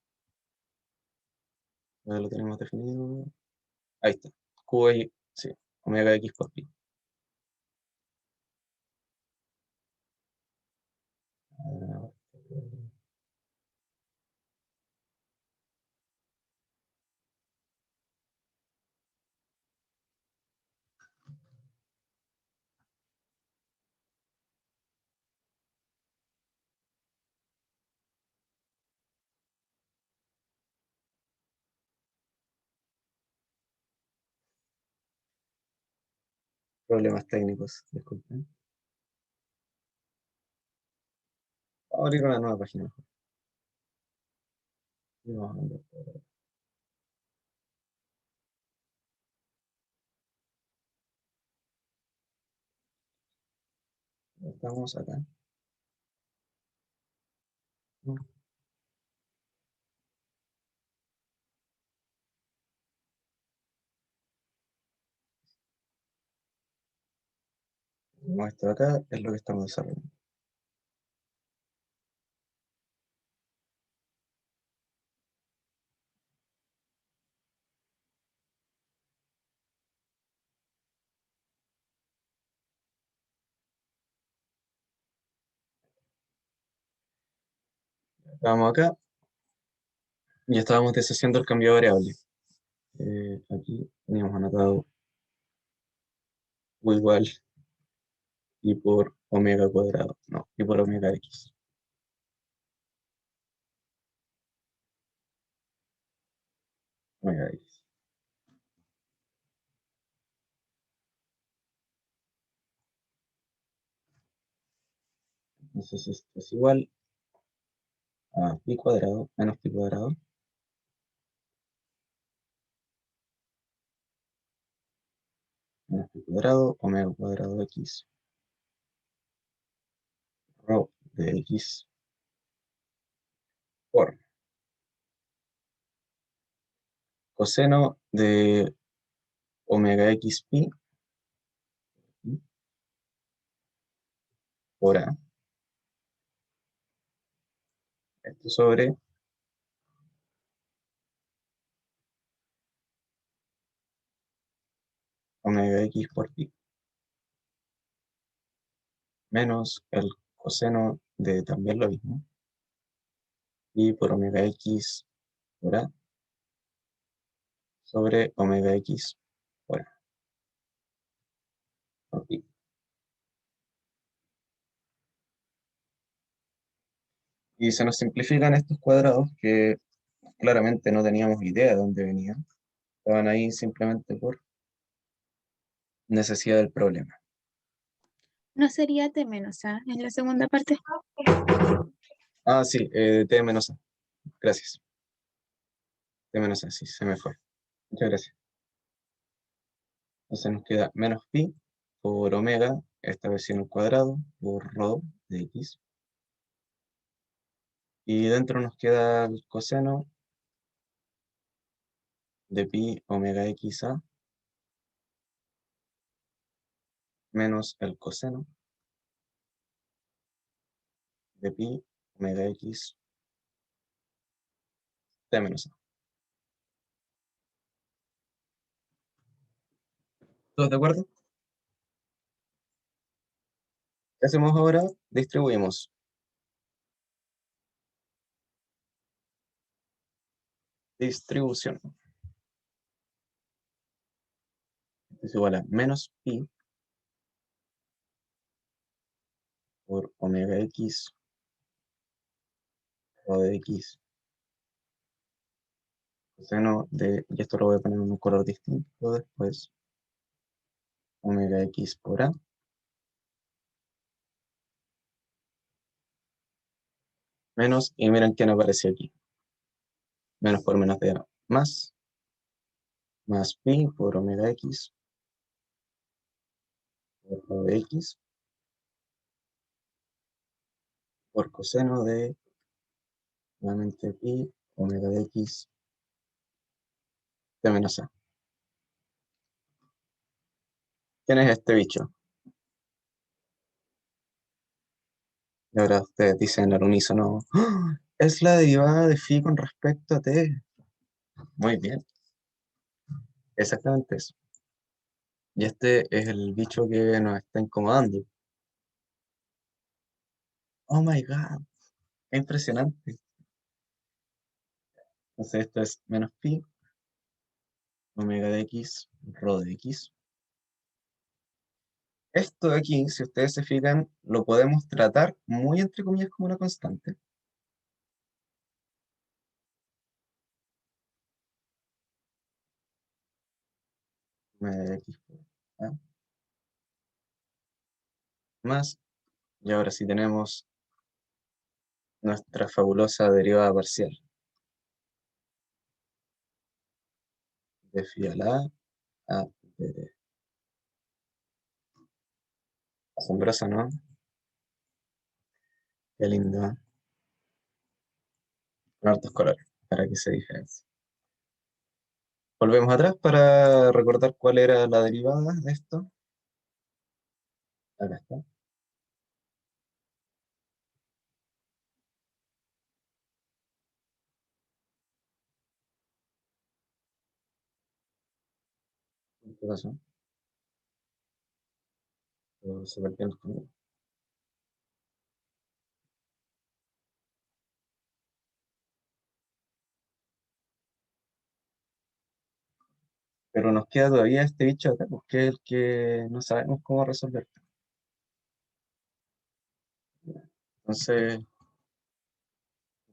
Ya lo tenemos definido. Ahí está. Q es, sí, omega de x por pi. Problemas técnicos, disculpen. Vamos a abrir una nueva página. Y vamos a ver. Estamos acá. Esto de acá es lo que estamos desarrollando. Estábamos acá y estábamos deshaciendo el cambio de variable. Aquí teníamos anotado u igual y por omega cuadrado, no, y por omega x. Omega x. Entonces esto es igual a pi cuadrado menos pi cuadrado menos pi cuadrado, omega cuadrado x, rho de x por coseno de omega x pi por A. Esto sobre omega x por pi. Menos el coseno de también lo mismo. Y por omega x por A sobre omega x por A. Por pi. Y se nos simplifican estos cuadrados que claramente no teníamos idea de dónde venían. Estaban ahí simplemente por necesidad del problema. ¿No sería T menos A en la segunda parte? Ah, sí, T menos A. Gracias. T menos A, sí, se me fue. Muchas gracias. Entonces nos queda menos pi por omega, esta versión al cuadrado, por rho de x. Y dentro nos queda el coseno de pi omega x a menos el coseno de pi omega x t menos a. ¿Todos de acuerdo? ¿Qué hacemos ahora? Distribuimos. Distribución. Esto es igual a menos pi por omega x o de x coseno de, y esto lo voy a poner en un color distinto después, omega x por a menos, y miren quién aparece aquí, menos por menos de a más pi por omega x por rho de x por coseno de nuevamente pi omega de x de menos a. ¿Quién es este bicho? Y ahora ustedes dicen al unísono, ¡ah! Es la derivada de phi con respecto a t. Muy bien, exactamente eso. Y este es el bicho que nos está incomodando. Oh my god, qué impresionante. Entonces esto es menos pi omega de x rho de x. Esto de aquí, si ustedes se fijan, lo podemos tratar muy entre comillas como una constante. Omega de x por a más, y ahora sí tenemos nuestra fabulosa derivada parcial de phi a la a de d. Asombrosa, ¿no? Qué lindo, ¿eh? Con hartos colores, para que se diferencie. Volvemos atrás para recordar cuál era la derivada de esto. Acá está. ¿Qué pasó? Se perdió el camino. Pero nos queda todavía este bicho acá, pues, que es el que no sabemos cómo resolver. Entonces,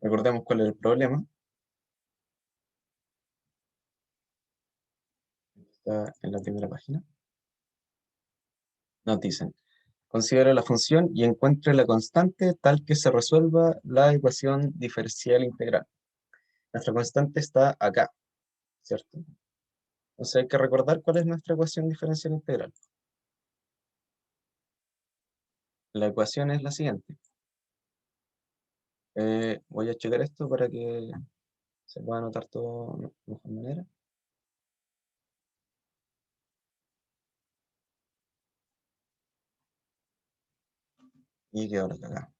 recordemos cuál es el problema. Está en la primera página. Nos dicen, considera la función y encuentre la constante tal que se resuelva la ecuación diferencial integral. Nuestra constante está acá, ¿cierto? Entonces hay que recordar cuál es nuestra ecuación diferencial integral. La ecuación es la siguiente. Voy a checar esto para que se pueda anotar todo de mejor manera. Y quedó la cagada.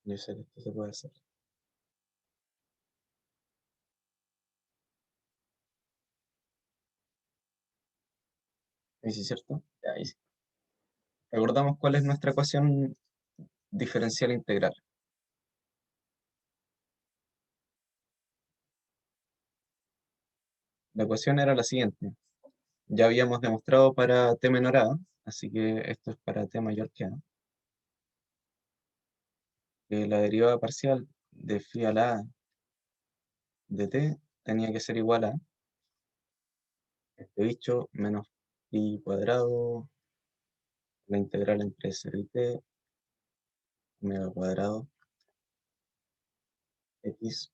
Yo sé que esto se puede hacer. ¿Y sí, cierto? Ya, ahí sí. Recordamos cuál es nuestra ecuación diferencial integral. La ecuación era la siguiente. Ya habíamos demostrado para t menor a, así que esto es para t mayor que a, que la derivada parcial de phi a la a de t tenía que ser igual a este bicho menos pi cuadrado, la integral entre 0 y t, omega cuadrado, x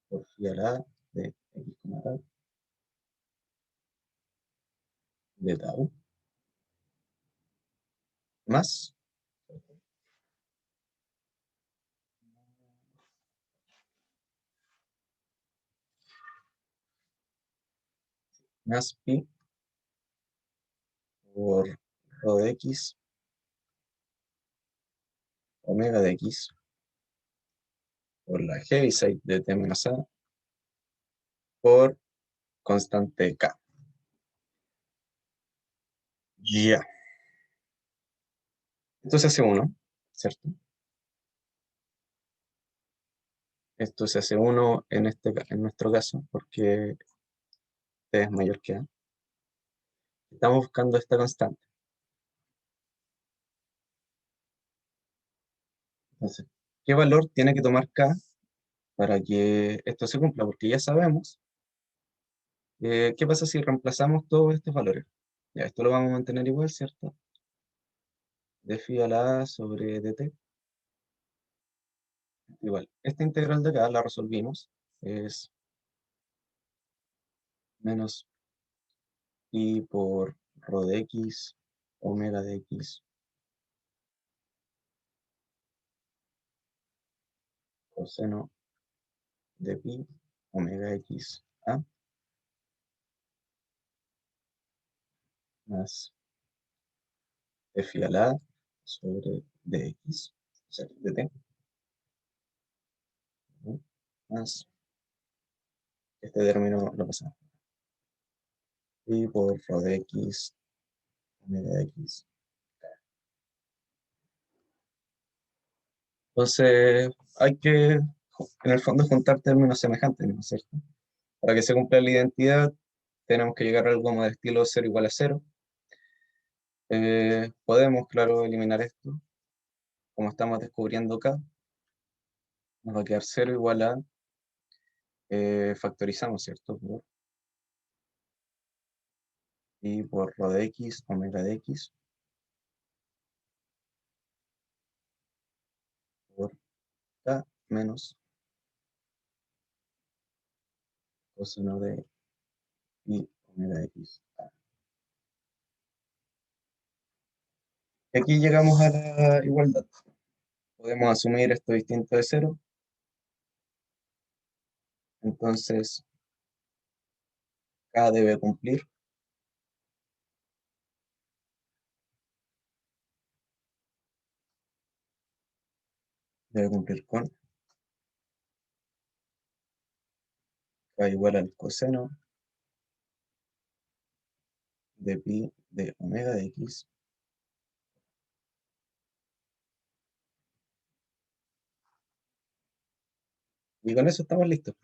por phi a la a de x como tal, de tau, más pi por rho de x, omega de x, por la Heaviside de t menos a, por constante k. Ya. Esto se hace 1, ¿cierto? Esto se hace 1 en nuestro caso, porque t es mayor que a. Estamos buscando esta constante. Entonces, ¿qué valor tiene que tomar k para que esto se cumpla? Porque ya sabemos qué pasa si reemplazamos todos estos valores. Ya, esto lo vamos a mantener igual, ¿cierto? De phi a la a sobre dt. Igual, esta integral de acá la resolvimos. Es menos pi por rho de x, omega de x, coseno de pi, omega x a, más de phi a la a sobre dx, o sea, dt, ¿no? Más este término lo pasamos. Pi por rho de x, omega de x. Entonces, hay que, en el fondo, juntar términos semejantes, ¿no es cierto? Para que se cumpla la identidad, tenemos que llegar a algo como de estilo 0 igual a 0. Podemos, claro, eliminar esto. Como estamos descubriendo acá, nos va a quedar 0 igual a, factorizamos, ¿cierto? Por pi por rho de x, omega de x, por k menos coseno de pi omega de x. Y aquí llegamos a la igualdad. Podemos asumir esto distinto de 0. Entonces, k debe cumplir. Debe cumplir con k igual al coseno de pi de omega de x. Y con eso estamos listos.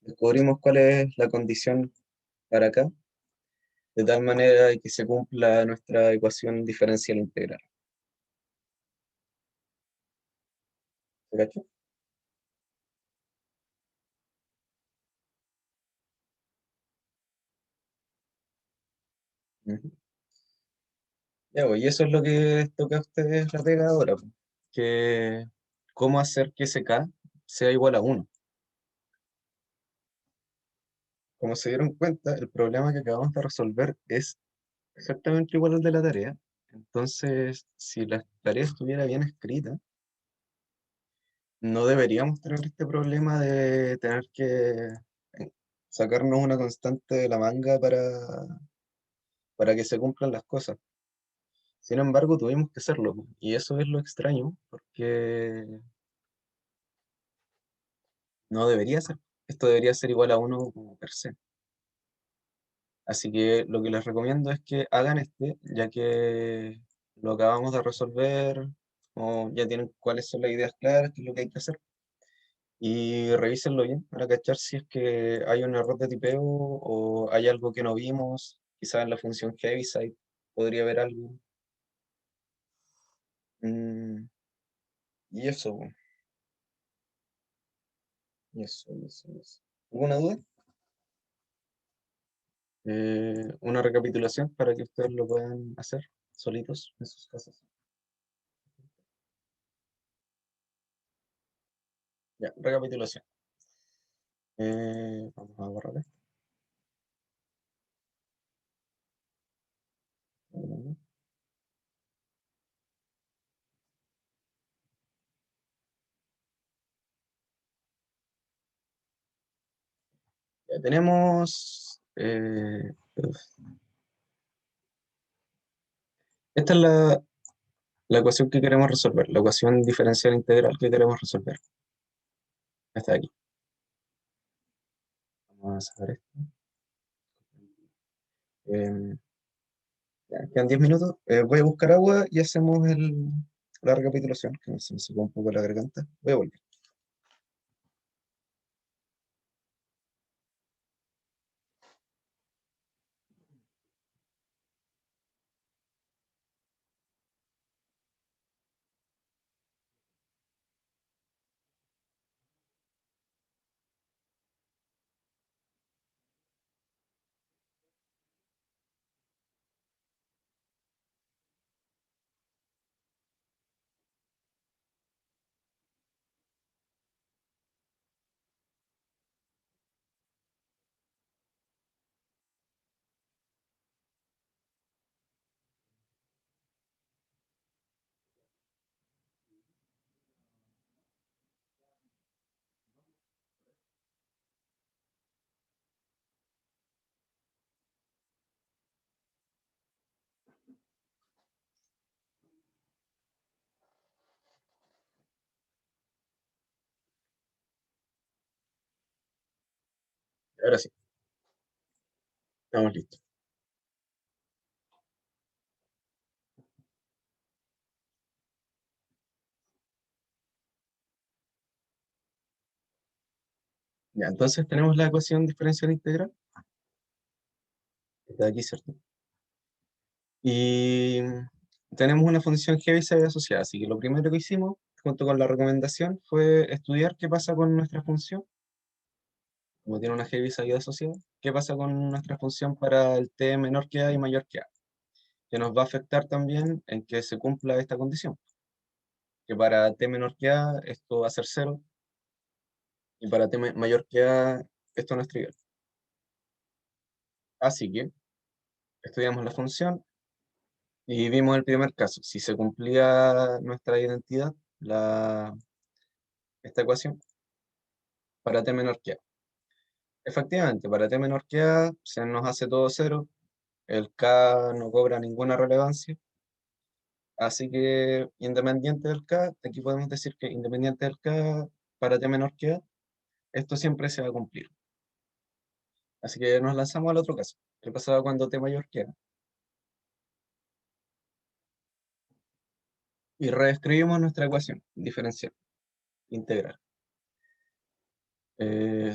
Descubrimos cuál es la condición para acá, de tal manera que se cumpla nuestra ecuación diferencial integral. ¿Se cachó? Ujú. Ya, pues, y eso es lo que toca a ustedes la pega ahora, pues, que cómo hacer que ese k sea igual a 1. Como se dieron cuenta, el problema que acabamos de resolver es exactamente igual al de la tarea. Entonces, si la tarea estuviera bien escrita, no deberíamos tener este problema de tener que sacarnos una constante de la manga para que se cumplan las cosas. Sin embargo, tuvimos que hacerlo, po, y eso es lo extraño, porque no debería ser. Esto debería ser igual a uno como per se. Así que lo que les recomiendo es que hagan este, ya que lo acabamos de resolver, o ya tienen cuáles son las ideas claras, qué es lo que hay que hacer, y revísenlo bien para cachar si es que hay un error de tipeo o hay algo que no vimos, quizás en la función Heaviside podría haber algo. Mm, y eso, po, y eso. ¿Alguna duda? Una recapitulación para que ustedes lo puedan hacer solitos en sus casas. Ya, recapitulación. Vamos a borrar esto. Ya tenemos. Esta es la ecuación que queremos resolver, la ecuación diferencial integral que queremos resolver. Está aquí. Vamos a sacar esto. Eh, ya, quedan 10 minutos. Voy a buscar agua y hacemos la recapitulación, que se me secó un poco la garganta. Voy a volver. Ahora sí, estamos listos. Ya, entonces tenemos la ecuación diferencial integral. Está aquí, ¿cierto? Y tenemos una función Heaviside asociada, así que lo primero que hicimos, junto con la recomendación, fue estudiar qué pasa con nuestra función, como tiene una Heaviside asociada, qué pasa con nuestra función para el t menor que a y mayor que nos va a afectar también en que se cumpla esta condición, que para t menor que a esto va a ser cero, y para mayor que a esto no es trivial. Así que estudiamos la función y vimos el primer caso, si se cumplía nuestra identidad, esta ecuación, para t menor que a. Efectivamente, para t menor que a se nos hace todo cero, el k no cobra ninguna relevancia, así que independiente del k, aquí podemos decir que independiente del k para t menor que a, esto siempre se va a cumplir. Así que nos lanzamos al otro caso. ¿Qué pasaba cuando t mayor que a? Y reescribimos nuestra ecuación diferencial integral.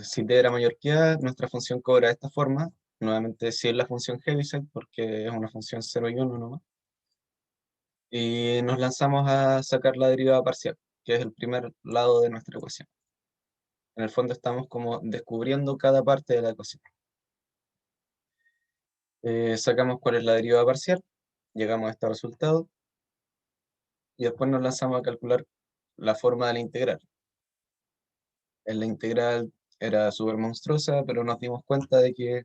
Si t era mayor que a, nuestra función cobra de esta forma. Nuevamente, si es la función Heaviside, porque es una función 0 y 1 nomás. Y nos lanzamos a sacar la derivada parcial, que es el primer lado de nuestra ecuación. En el fondo estamos como descubriendo cada parte de la ecuación. Sacamos cuál es la derivada parcial, llegamos a este resultado, y después nos lanzamos a calcular la forma de la integral. En la integral era súper monstruosa, pero nos dimos cuenta de que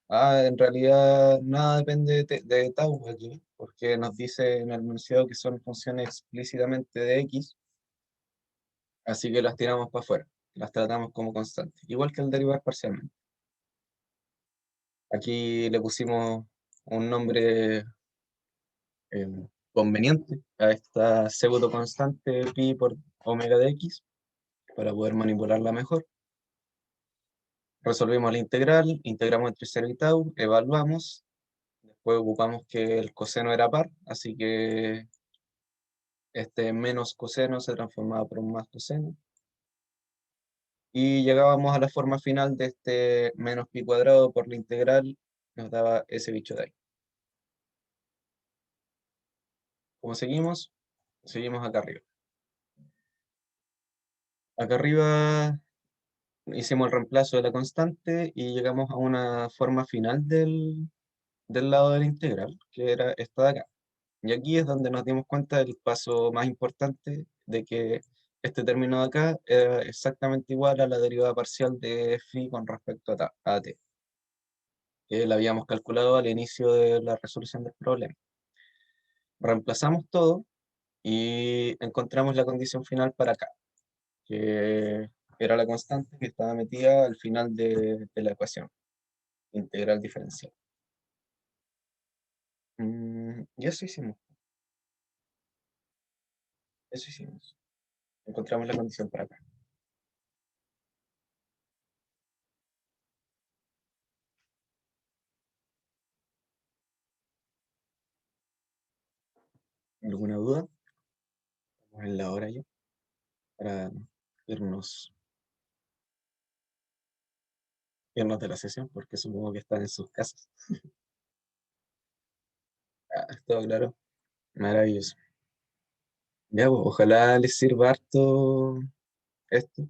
en realidad nada depende de tau aquí, porque nos dice en el enunciado que son funciones explícitamente de x, así que las tiramos para afuera, las tratamos como constantes, igual que el derivar parcialmente. Aquí le pusimos un nombre conveniente a esta pseudo constante pi por omega de x para poder manipularla mejor. Resolvimos la integral, integramos entre 0 y tau, evaluamos, después ocupamos que el coseno era par, así que este menos coseno se transformaba por un más coseno. Y llegábamos a la forma final de este menos pi cuadrado por la integral, nos daba ese bicho de ahí. ¿Cómo seguimos? Seguimos acá arriba. Acá arriba hicimos el reemplazo de la constante y llegamos a una forma final del lado de la integral, que era esta de acá. Y aquí es donde nos dimos cuenta del paso más importante de que este término de acá era exactamente igual a la derivada parcial de phi con respecto a t, que la habíamos calculado al inicio de la resolución del problema. Reemplazamos todo y encontramos la condición final para acá, que era la constante que estaba metida al final de la ecuación integral diferencial. Y eso hicimos. Eso hicimos. Encontramos la condición para acá. ¿Alguna duda? Estamos en la hora ya para irnos, irnos de la sesión, porque supongo que están en sus casas. Todo claro. Maravilloso. Ya, pues, ojalá les sirva harto esto.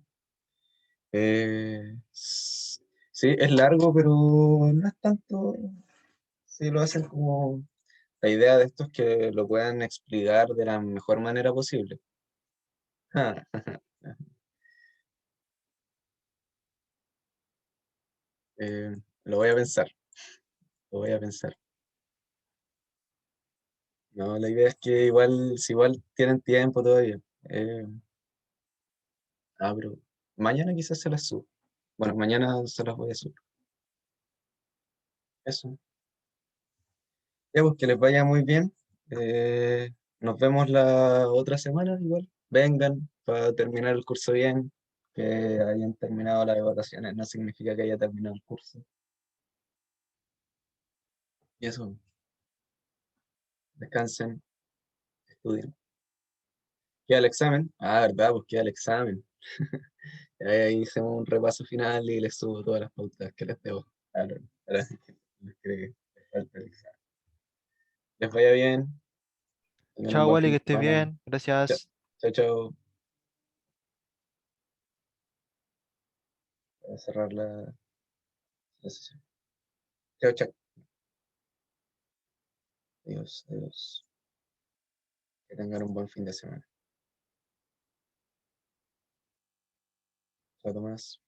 Sí, es largo, pero no es tanto. Sí, lo hacen como. La idea de esto es que lo puedan explicar de la mejor manera posible. Ah, lo voy a pensar, lo voy a pensar. No, la idea es que igual, si igual tienen tiempo todavía. Eh, pero mañana quizás se las subo. Bueno, mañana se las voy a subir. Eso. Ya, pues que les vaya muy bien. Nos vemos la otra semana igual. Vengan para terminar el curso bien. Que hayan terminado las vacaciones no significa que haya terminado el curso. Y eso, descansen, estudien. Queda el examen. Ah, verdad, pues queda el examen. Ahí hicimos un repaso final y les subo todas las pautas que les debo. Claro, para que les cree que les falta el examen. Les vaya bien. Tengan un Chao, buen Wally, fin que de estés semana. bien. Chao, Gracias. chao. Chao. Voy a cerrar la sesión. Chao, chao. Adiós, adiós. Que tengan un buen fin de semana. Chao, Tomás.